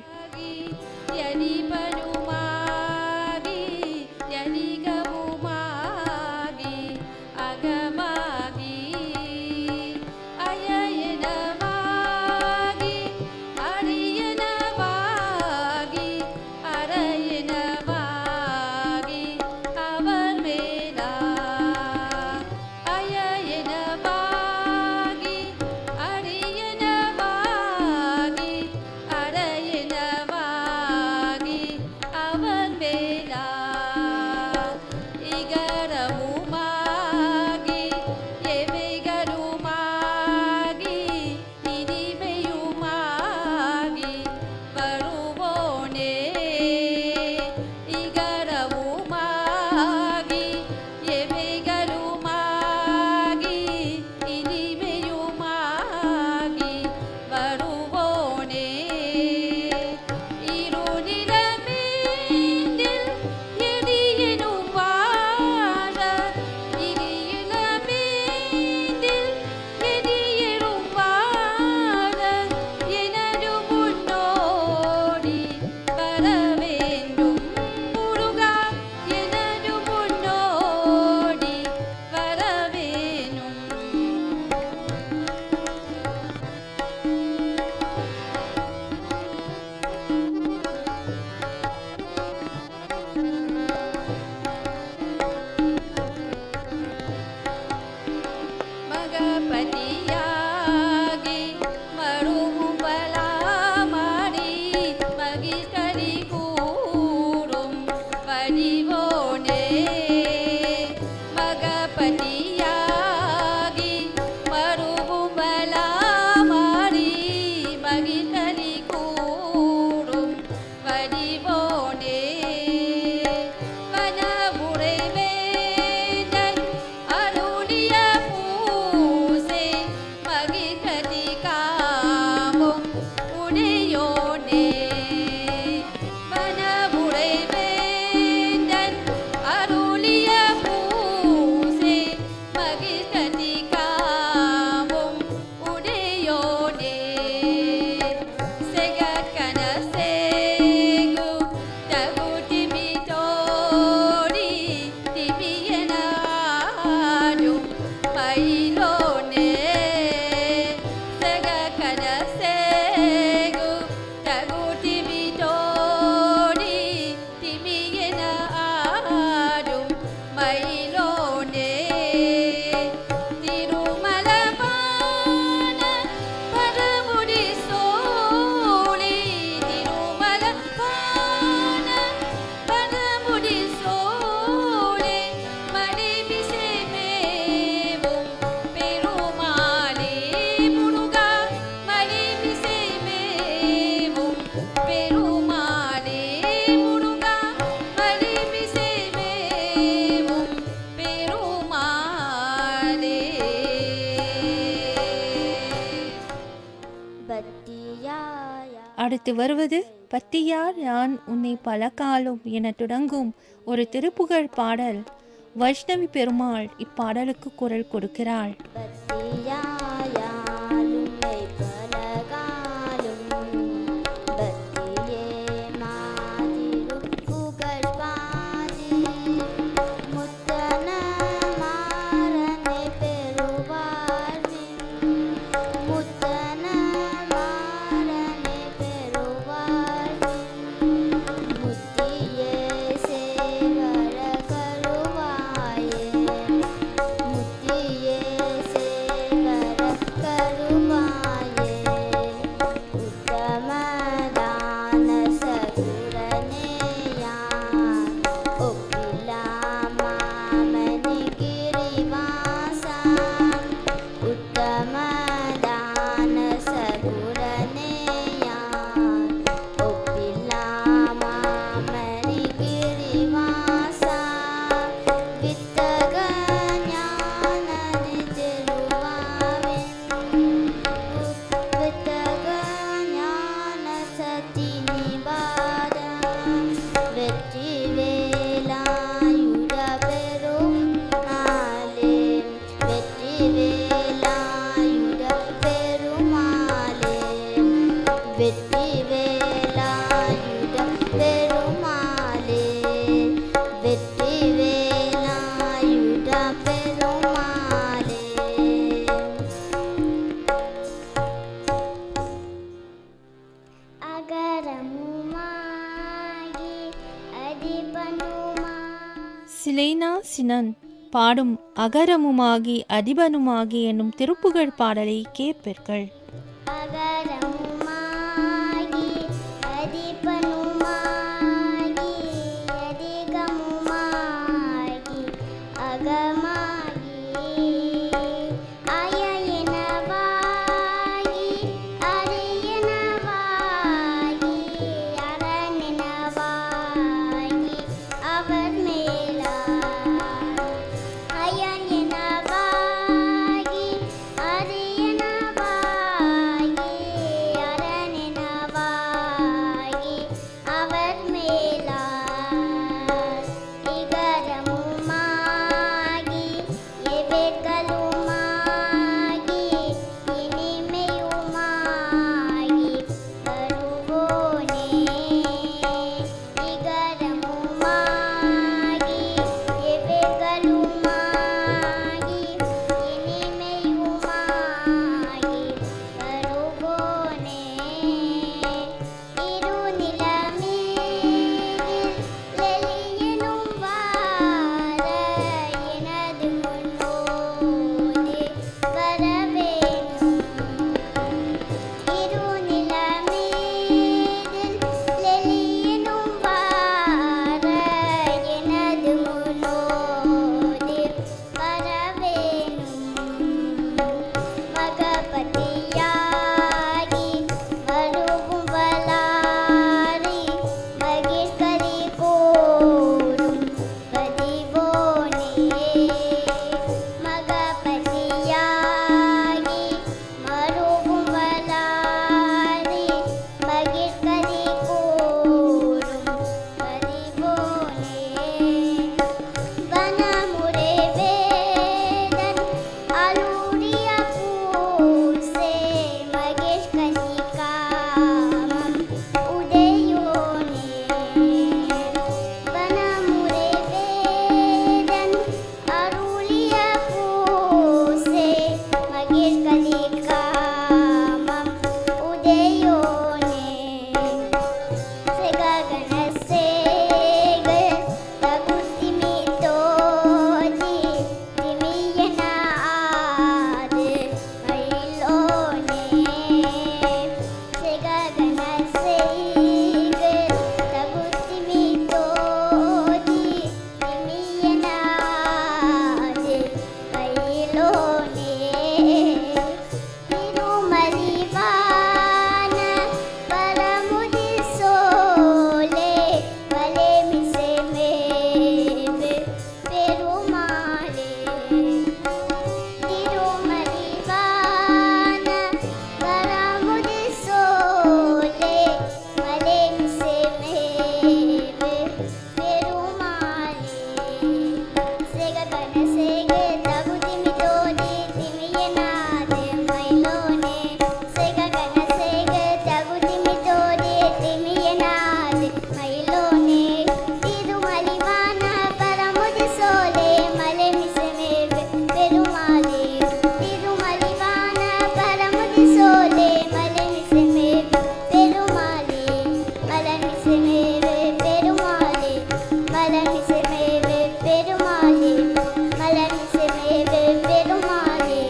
Speaker 1: அடுத்து வருவது பத்தியார் யான் உன்னை பல காலம் என தொடங்கும் ஒரு திருப்புகழ் பாடல். வைஷ்ணவி பெருமாள் இப்பாடலுக்கு குரல் கொடுக்கிறாள்.
Speaker 7: முத்தியே சேவர
Speaker 1: சிலேனா சினன் பாடும் அகரமுமாகி அதிபனுமாகி என்னும் திருப்புகழ் பாடலை கேட்பீர்கள்.
Speaker 7: அகரமுமாகி அதிபனுமாகி அதிகமுமாகி அகமாகி அயனவாகி அரியனவாகி அரணனவாகி அவர் மேலார் அயனவாகி அரியனவாகி அரணனவாகி அவர் மேலார் இகரமுமாகி எவர்களுமாகி இனிமையுமாகி வருவோனே இகரமுமாகி எவர்களுமாகி இனிமையுமாகி வருவோனே இருநிலமீதில் லெலியனும் வார எனது முன்னோதே வரவேணும் இருநிலமீதில் லெலியனும் வார எனது முன்னோதே வரவேணும் மகபதியாகி வருகும் வலாரி மகிழ்கலி கோரும் பதிவோனே மகபதியாகி வருகும் வலாரி மகிழ்கலி கோரும் பதிவோனே வனமுறை வேதன் அலூரிய பூசே மகேஷ் கனிகாமம் உதயோனே வனமுறை வேதன் அருளிய பூசே மகேஷ் கனிகாமம் உதயோனே செககன சேகர் தகுதிமி தோதி திமியன ஆது மயிலோனே செககன சேகர் தகுதிமி தோதி திமியன ஆது மயிலோனே திருமலிவான பரமுதி சோலே வலேமிசை மேவு பெருமாளே திருமலிவான பரமுதி சோலே வலேமிசை மேவு பெருமாளே செககன சேக தகுதிமி தோதி திமியனாது மயிலோனே செககன சேக தகுதிமி தோதி திமியனாது மயிலோனே திருமலிவான பரமுதி சோலே மலைமிசமேவு பெருமாளே திருமலிவான பரமுதி சோலே மலைமிசமேவு பெருமாளே மலைமிசமேவு பெருமாளே மலைமிசமேவு பெருமாளே மலைமிசமேவு பெருமாளே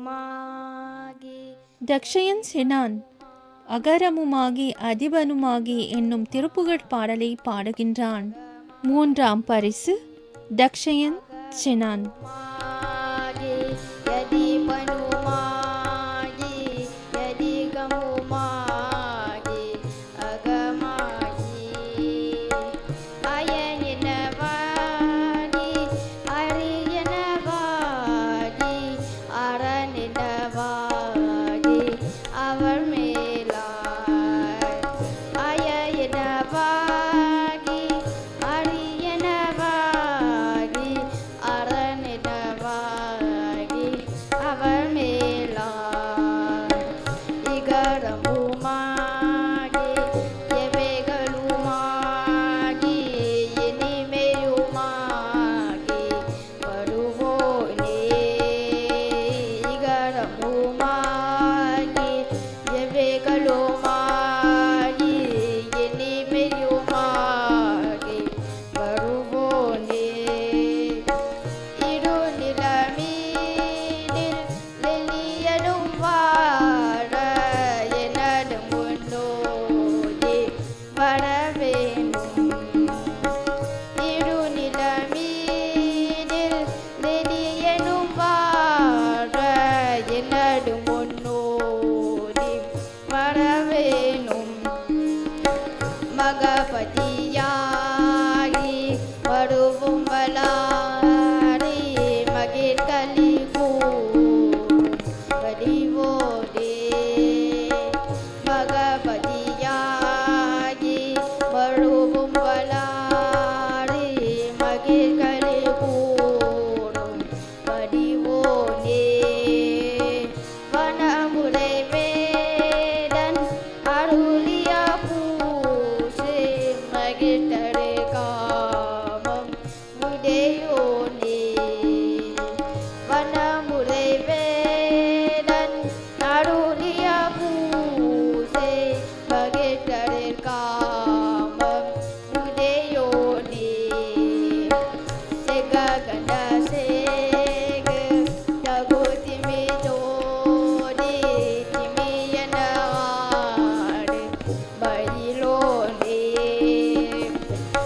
Speaker 7: அகரமுமாகி
Speaker 1: தக்ஷயன் சினான் அகரமுமாகி அதிபனுமாகி என்னும் திருப்புகழ் பாடலை பாடுகின்றான். 3ஆம் பரிசு தக்ஷயன் சினான்.
Speaker 7: மாகி யதிபனுமாகி யதிகமுமாகி அகமாகி அயனினவாகி அரியனவாகி அரணனவாகி அவர் மேலார் அயனினவாகி அரியனவாகி அரணனவாகி மகபதியாகி வருவும் வளாரி மகிழ்களி வடிவோடே மகபதியாகி வருவும் வளாரி மகிழ்களி கூடும் வடிவோடே வனமுறை வேடன் அருளிய பூசே மகிழ்தரு காமம் உடையோனே வனமுறை வேடன் அருளிய பூசே மகிழ்தரு காமம் உடையோனே செககன சேக தகுதிமி ஜோடி திமியன ஆடு பயிலோனே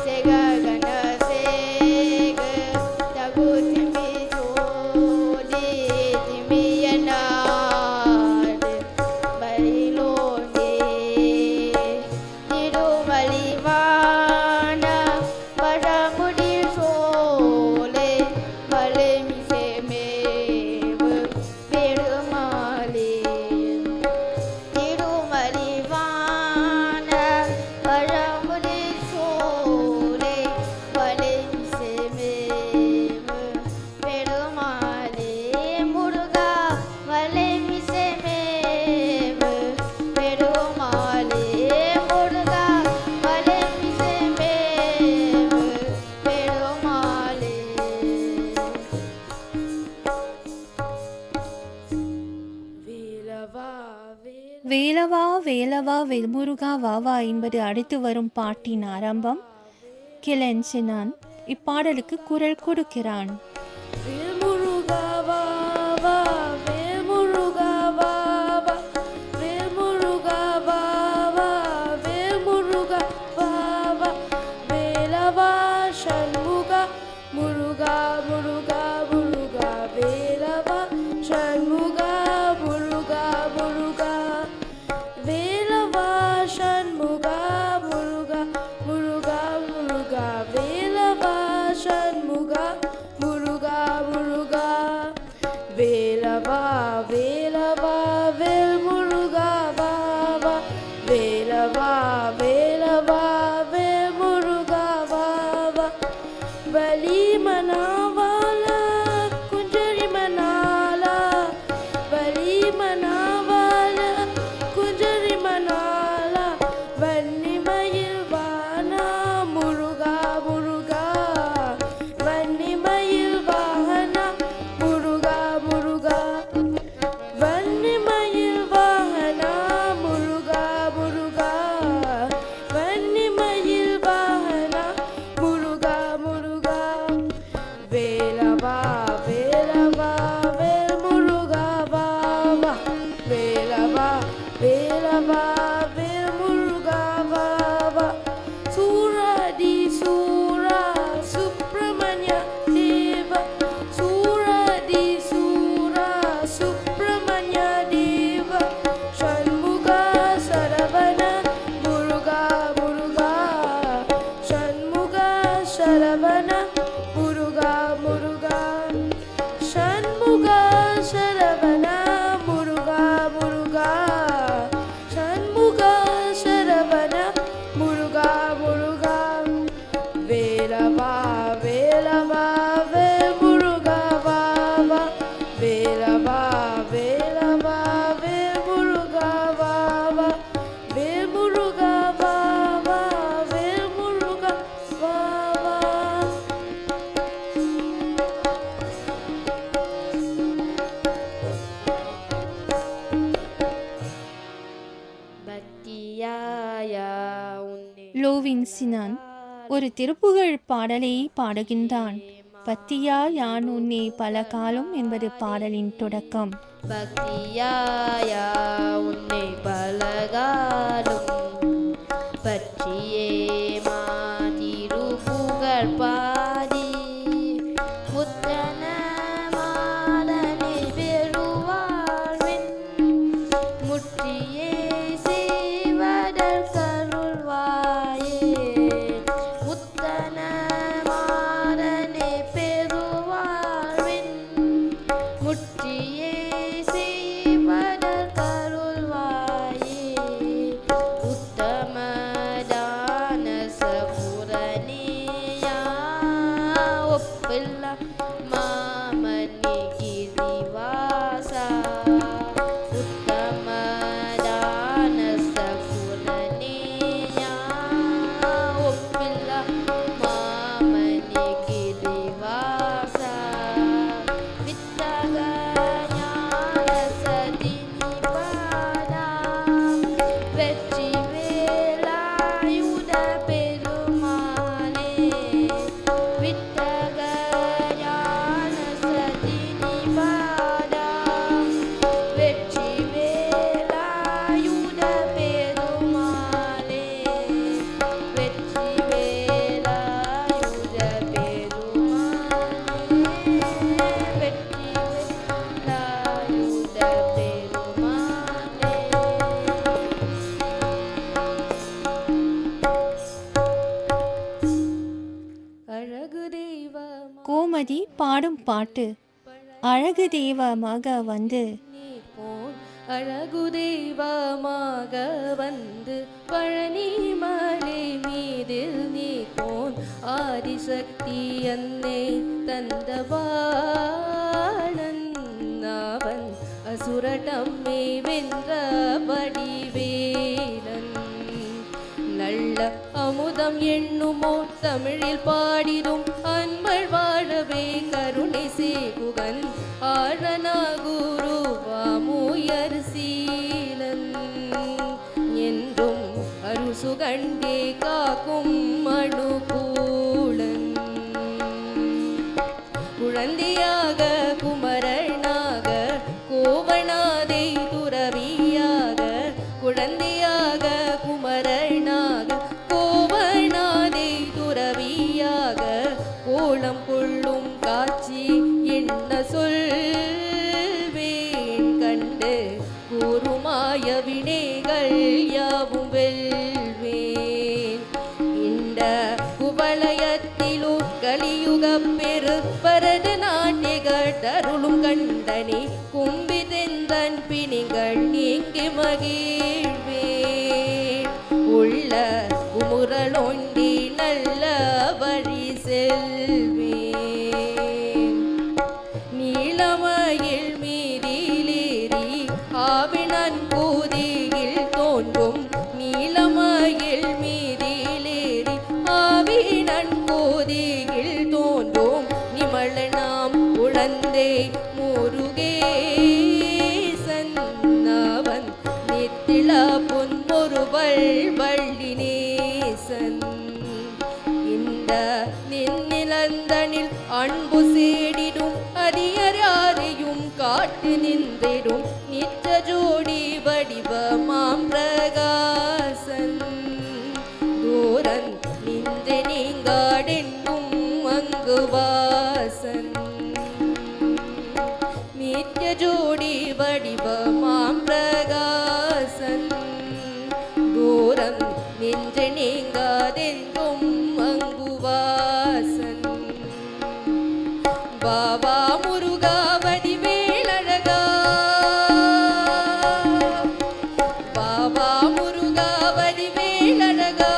Speaker 7: செககன சேக தகுதிமி ஜோடி திமியன ஆடு பயிலோனே திருமலிவான பழமுடி சோலை மலைமிசை மேவு பெருமாளே திருமலிவான பழமுடி சோலை மலைமிசை மேவு பெருமாளே முருகா மலைமிசை மேவு பெருமாளே முருகா மலைமிசை மேவு பெருமாளே
Speaker 4: வேலவா
Speaker 1: வேலவா வேலவா முருகா வாவா என்பது அடுத்து வரும் பாட்டின் ஆரம்பம். கிளென்சினான் இப்பாடலுக்கு குரல் கொடுக்கிறான்.
Speaker 4: வேல் முருகா வா வா வேல் முருகா வா வா வேல் முருகா வா வா வேல் முருகா வா வா வேலவா சண்முகா முருகா முருகா முருகா வேலவா சண்முகா முருகா முருகா வேலவா சண்முகா முருகா முருகா முருகா வேலவா சண்முகா முருகா முருகா வேலவா வேலவா வேல் முருகா வா வா வேலவா வேலவா வேல் முருகா வா வா வலி மனாவால குஞ்சரி மனாலா வலி மனாவால குஞ்சரி மனாலா வன்னிமயில் வானா முருகா முருகா வன்னிமயில் வாகனா முருகா முருகா வன்னிமயில் வாகனா முருகா முருகா வன்னிமயில் வாகனா முருகா முருகா வேலவா வேலவா வேல் முருகா வா வா வேலவா வேலவா வேல் முருகா வா வா சூராதி சூரா சுப்பிரமணிய தேவ சூராதி சூரா சுப்பிரமணிய தேவ ஷண்முகா சரவண முருகா முருகா ஷண்முகா சரவண முருகா முருகா ஷண்முகா சரவண முருகா முருகா ஷண்முகா சரவண முருகா முருகா வேலவா வேலவா வேல் முருகா வா வா வேலவா வேலவா வேல் முருகா வா வா வேல் முருகா வா வா வேல் முருகா வா வா
Speaker 7: பக்தியாயா உன்னை
Speaker 1: லோவின்சினான் ஒரு திருப்புகழ் பாடலை பாடுகின்றான். பத்தியா யான் உன்னே பல காலம் என்பது பாடலின் தொடக்கம்.
Speaker 7: பக்தியாயா உன்னை பலகாலும் பற்றியே மாதிருப்புகழ் பாடி முத்தன மாதனை பெறுவாழ்வின் முற்றியே செய்வதற்கருள்வாயே
Speaker 1: இராமதி பாடும் பாட்டு அழகு தெய்வமாக வந்து
Speaker 6: போன் அழகு தெய்வமாக வந்து பழனி மலை மீதில் நீ போன் ஆதிசக்தி அன்னை தந்தவாளன் அவன் அசுரடம்மை வென்ற வடிவேலன் நல்ல அமுதம் எண்ணுமோ தமிழில் பாடிடும் அன்பள் வாழவே கருணை சேகுகன் ஆழனாகுருவாமுயர் சீலன் என்றும் அருசுகண்டே காக்கும் மனுகூலன் குழந்தையாக குமரனாக கோவனாதை துறவியாக குழந்தையாக குமரனாக கோவனாதை துறவியாக கோலம் கொள்ளும் காட்சி என்ன சொல்வேன் கண்டு கூறுமாய வினைகள் யாவும் வெல்வேன் இந்த குவலயத்திலோ கலியுக பெரு பரத நாட்டிகட்டருளும் கண்டனே கும்பிதெந்தன் பிணிகள் நீங்கி மகிழ்வேன் உள்ள குமுறலொண்டி நல்ல வழி செல்வேன் நீலமயில் மீதிலேறி ஆவினன் கூதியில் தோன்றும் நீலமயில் மீதிலேறி ஆவினன் கூதியில் தோன்றும் நிமலனாம் குழந்தை முருகேசன் அவன் நித்தில பொன்மொருவள் வள்ளினேசன் இந்த நின்னிலந்தனில் அன்பு சேடிடும் அடியராரையும் காட்டு நின்றிடும் நிற்ற ஜோடி வடிவமாம் பிரகாசன் தூரன் நின்று நீங்காடென்றும் அங்கு வாசன் நித்ய ஜோடி வடிவமாம் பிரகாசன் தூரம் நின்று நீங்காதென்றும் அங்கு வாசன் பாபா முருகா வடிவேலழகா பாபா முருகா வடிவேலழகா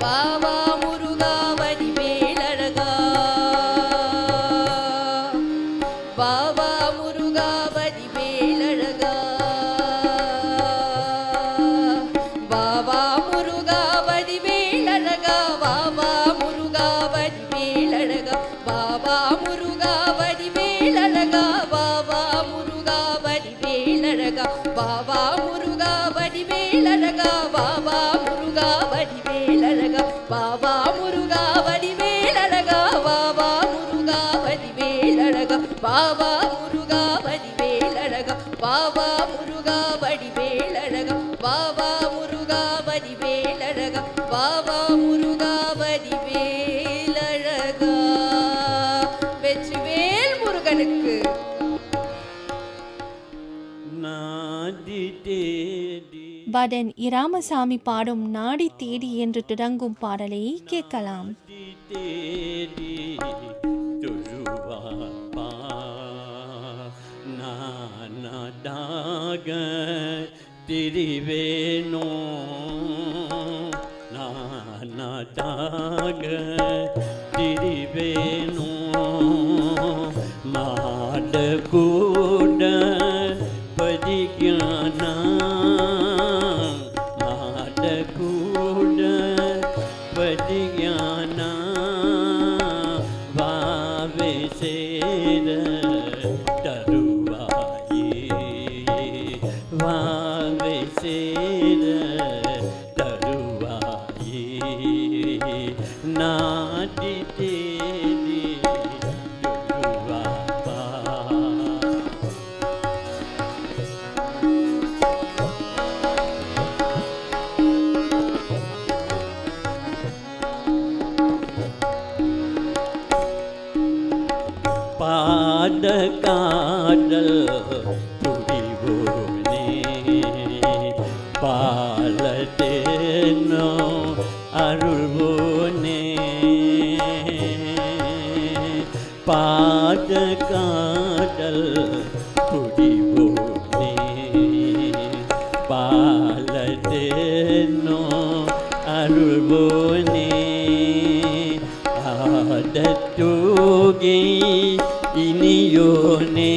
Speaker 6: பாபா முருகா வடிவேலழகா பாபா முருகா வடிவேலழகா பாபா முருகா வடிவேலழகா பாபா முருகா வடிவேலழகா பாபா முருகா வடிவேலழகா பாபா முருகா வடிவேலழகா பாபா முருகா வடிவேலழகா பாபா முருகா வடிவேலழகா பாபா முருகா வடிவேலழகா பாபா முருகா வடிவேலழகா பாபா முருகா வடிவேலழகா பாபா முருகா வடிவேலழகா பாபா முருகா வடிவேலழகா பாபா முருகா வடிவேலழகா வெற்றிவேல் முருகனுக்கு
Speaker 2: நாடி தேடி
Speaker 1: படன் இராமசாமி பாடும் நாடி தேடி என்று தொடங்கும் பாடலை கேட்கலாம்.
Speaker 2: தேடி தொழுவாப்பா நானதாக திரிவேனோ நானதாக திரிவேனோ மாட கூட பதிஞான மாட கூட பதிஞான வாவே சேர தருவாயே வாவே சேர தருவாயே நாடி தேடி தருவாப்பா பாட காடல் துடிவோனே பாலதேனோ அருள்வோனே
Speaker 8: காதல் புரிவோனே பாலதேனோ அருள்வோனே ஆடத்தோகை இனியோனே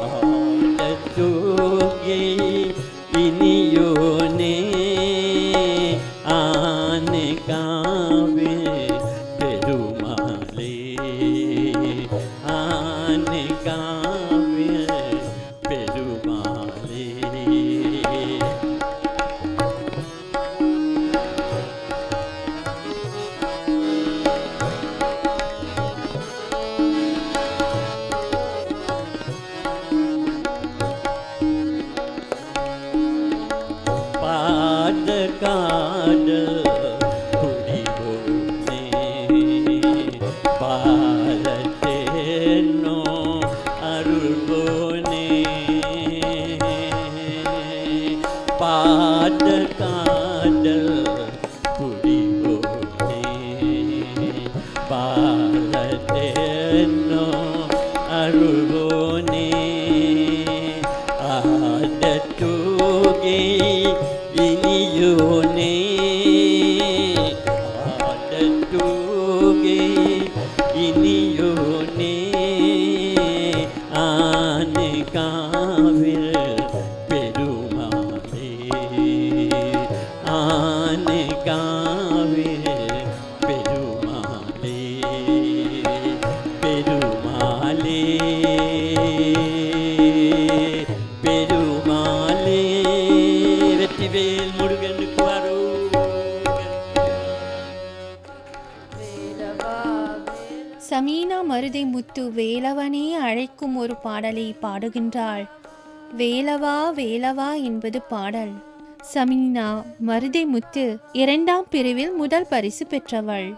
Speaker 8: ஆடத்தோகை இனியோனே ஆனை காவே பெருமாளே ஆனை காவே பெருமாளே பாத காதல் புரிவோனே பாலத்தேனோ அருள்வோனே பாத காதல் புரிவோனே பாலத்தேனோ அருள்வோனே ஆடத்தோகை இனியோனே ஆடத்தோகை இனியோனே ஆனை காவில் பெருமாளே ஆனை காவில் பெருமாளே பெருமாளே பெருமாளே வெற்றிவேல் முருகனுக்கு
Speaker 1: சமீனா மருதை முத்து வேலவனே அழைக்கும் ஒரு பாடலை பாடுகின்றாள். வேலவா வேலவா என்பது பாடல். சமீனா மருதை முத்து 2ஆம் பிரிவில் முதல் பரிசு பெற்றவள்.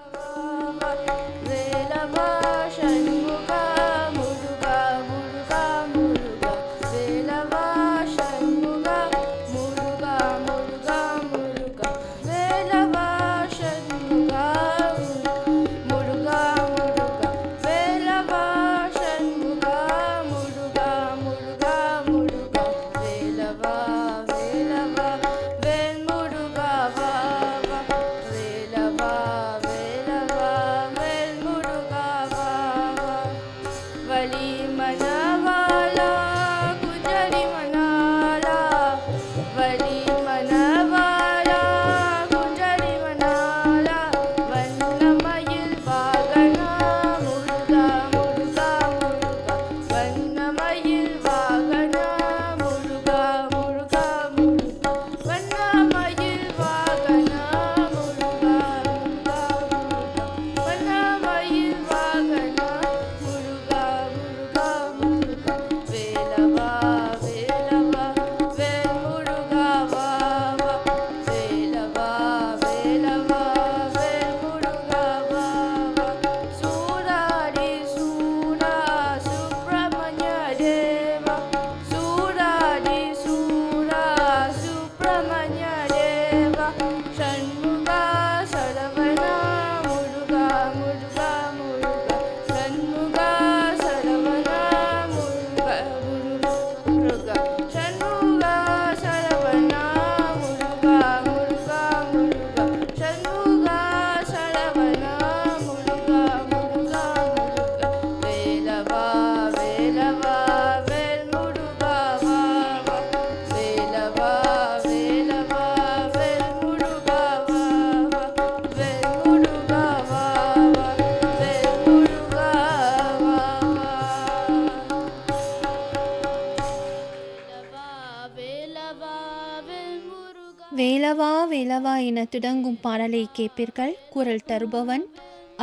Speaker 1: வேலவா வேலவா என தொடங்கும் பாடலை கேட்பீர்கள். குரல் தருபவன்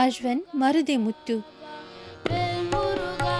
Speaker 1: அஸ்வன் மருதை முத்து.
Speaker 7: முருகா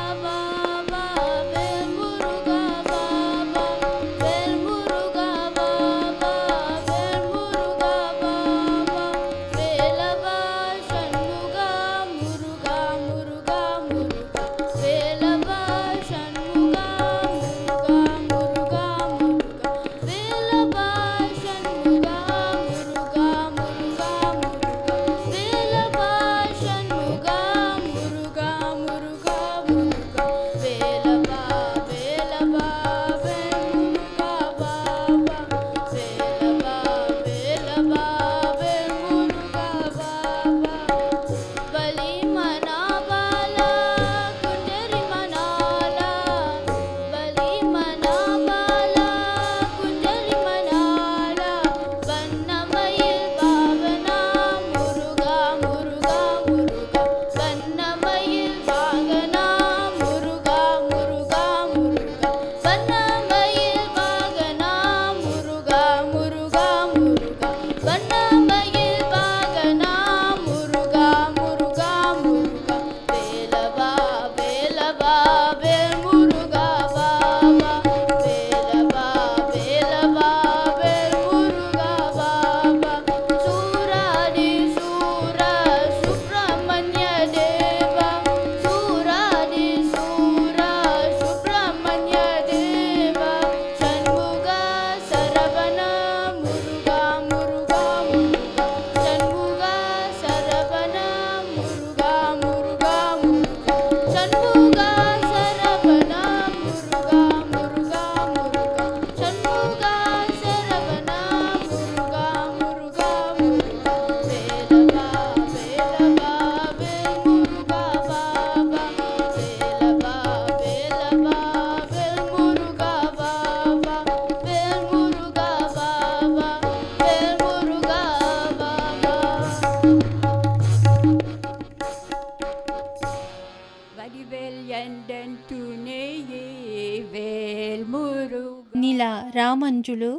Speaker 1: ராஜா ராமஞ்சுலு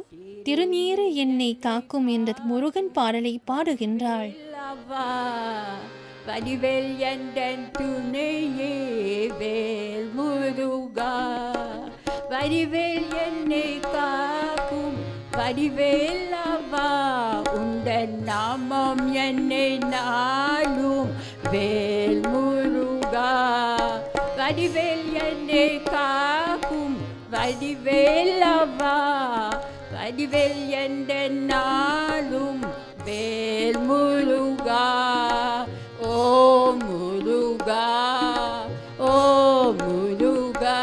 Speaker 1: திருநீறு என்னை காக்கும் என்ற முருகன் பாடலை பாடுகின்றாள்.
Speaker 3: அல்லவா வடிவேல் எந்தன் துணையே வேல் முருகா, வடிவேல் என்னை காக்கும் வடிவேலவா, உந்தன் நாமம் என்னை நாளும் வேல் முருகா, வடிவேல் என்னை காக்கும் வடிவேலவா, வடிவேல் எந்தன் நாளும் வேல் முருகா. ஓ முருகா, ஓ முருகா,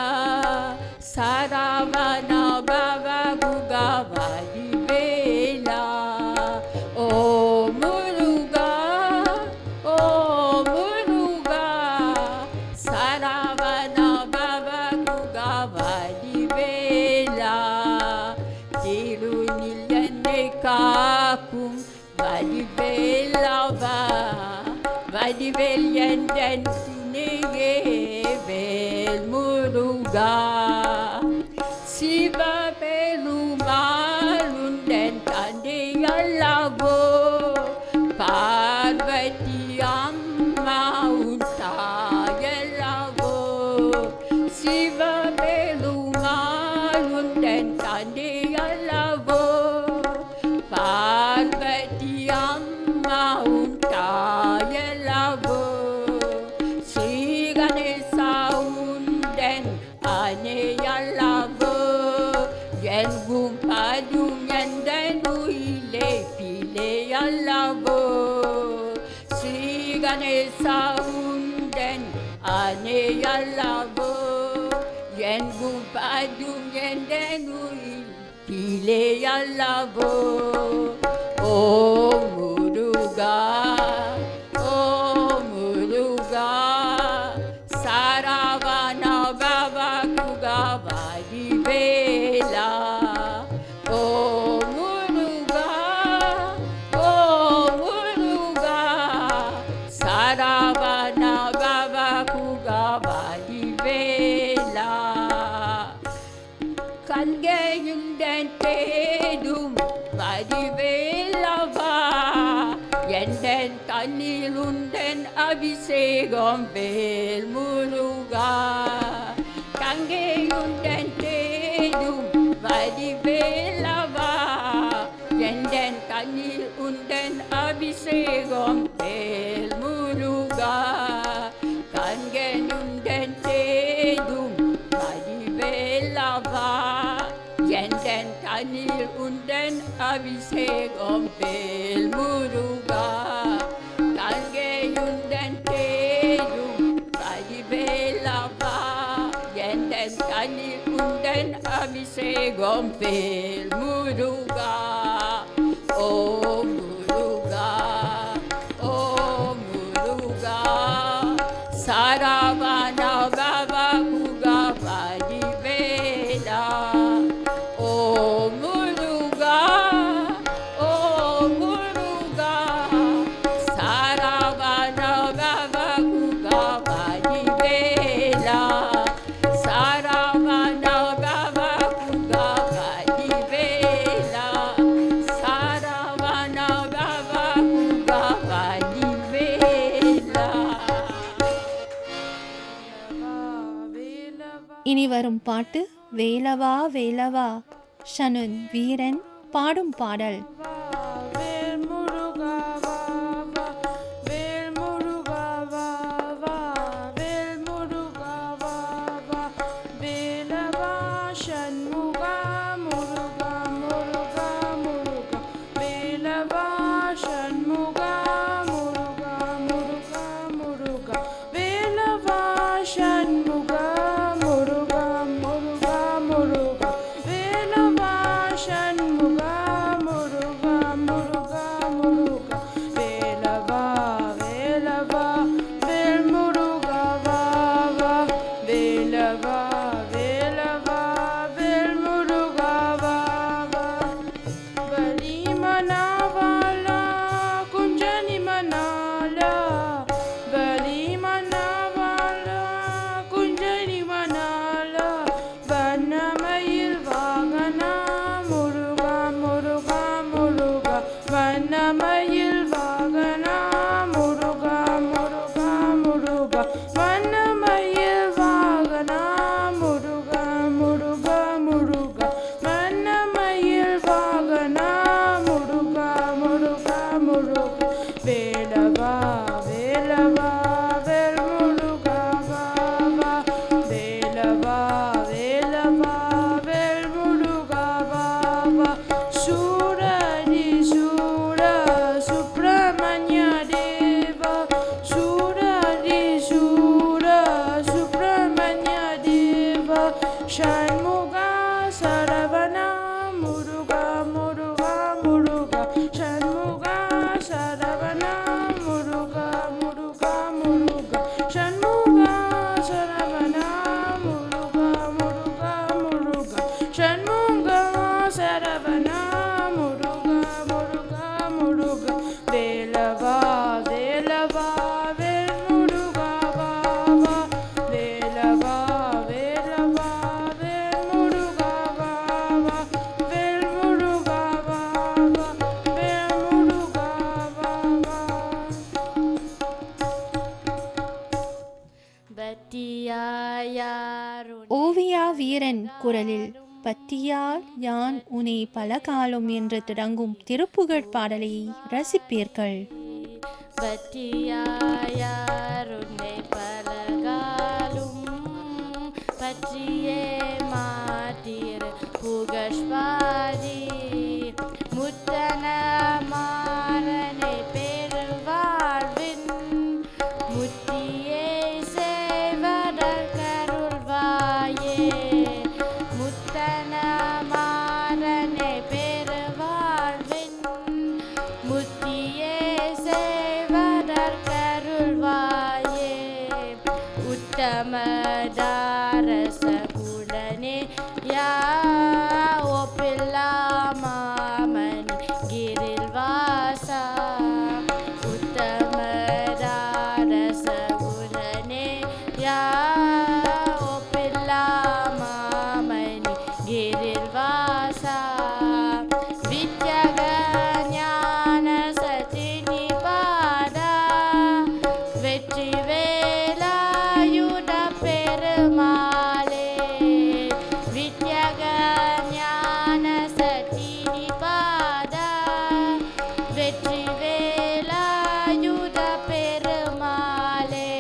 Speaker 3: சரவண பவ குகா வடிவேலா. ஓ முருகா, ஓ முருகா, சரவண பவ குகா வடிவேலா, திருநில் என்னை காக்கும் வடிவேலவா, வடிவேல் எந்தன் துணையே வேல் முருகா. சிவபெருமாள் உந்தன் தந்தை அல்லவோ, பார்வதி அம்மா உன் தாயல்லவோ, சிவபெருமாள் உந்தன் தந்தை அல்லவோ, பார்வதி அம்மா உன் தாயல்லவோ, ஸ்ரீ கணேசா உந்தன் அணையல்லவோ, எங்கும் பதும் எந்தன் உயிலே பிள்ளையல்லவோ, ஸ்ரீ கணேசா உந்தன் அணையல்லவோ, எங்கும் பதும் எந்தன் உயில் பிள்ளையல்லவோ. ஓ முருகா, ஓ முருகா, சரவண பவ குகா வடிவேலா. ஓ முருகா, ஓ முருகா, சரவண பவ குகா வடிவேலா, கங்கையுந்தன் தேடும் வடிவேலவா, எந்தன் தண்ணீர் உந்தன் அபிஷேகம் வேல் முருகா, கங்கையுந்தன் தேடும் வடிவேலவா, எந்தன் தண்ணீர் உந்தன் அபிஷேகம் வேல் முருகா, கங்கையுந்தன் தேடும் வடிவேலவா, எந்தன் தண்ணீர் உந்தன் அபிஷேகம் வேல் முருகா, கங்கையுந்தன் தேடும் வடிவேலவா, எந்தன் தண்ணீர் உந்தன் அபிஷேகம் வேல் முருகா. ஓ முருகா, ஓ முருகா, சரவண பவ குகா வடிவேலா. ஓ முருகா, ஓ முருகா, சரவண பவ குகா வடிவேலா, சரவண பவ குகா வடிவேலா, சரவண பவ குகா வடிவேலா.
Speaker 1: இனி வரும் பாட்டு வேலவா வேலவா ஷனுன் வீரன் பாடும் பாடல்.
Speaker 4: வேல் முருகா வா வா, வேல் முருகா வா வா, வேல் முருகா வா வா, வேலவா சண்முகா முருகா முருகா முருகா, வேலவா சண்முகா முருகா முருகா முருகா, வேலவா சண்முகா முருகா முருகா முருகா, வேலவா சண்முகா முருகா
Speaker 1: குரலில் பத்தியால் யான் உனை பலகாலம் என்று தொடங்கும் திருப்புகழ் பாடலை ரசிப்பீர்கள்.
Speaker 7: பற்றியாயார் உன்னை பலகாலும் பற்றியே மாட்டீர் புகழ்பாடி முத்தன மாறனை பெருவாழ்வின் முத்தியே செய்வதற் கருள்வாயே முத்தன மாறனை பெருவாழ்வின் முத்தியே செய்வதற் கருள்வாயே உத்தமதாரச குடனே யா ஒப்பில்லா மாமன் கிரில் வாசா உத்தமதாரச குடனே யா ஒப்பில்லா மாமன் கிரில் வாசா வித்யக ஞான சத்தினி பாதா வெற்றி வேலாயுத பெருமாளே வித்யக ஞான சத்தினி பாதா வெற்றி வேலாயுத பெருமாளே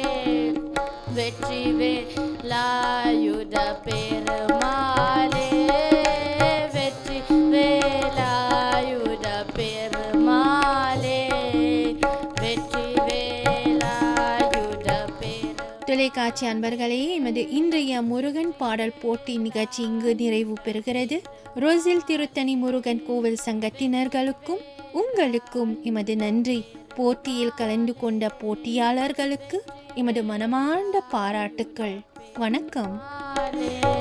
Speaker 7: வெற்றி வேலாயுத பெருமாளே வெற்றி வேலாயுத பெருமாளே வெற்றி வேலாயுத
Speaker 1: தொலைக்காட்சி அன்பர்களே, எமது இன்றைய முருகன் பாடல் போட்டி நிகழ்ச்சி இங்கு நிறைவு பெறுகிறது. ரோசில் திருத்தணி முருகன் கோவில் சங்கத்தினர்களுக்கும் உங்களுக்கும் எமது நன்றி. போட்டியில் கலந்து கொண்ட போட்டியாளர்களுக்கு எமது மனமார்ந்த பாராட்டுக்கள். வணக்கம்.
Speaker 7: பெருமாளே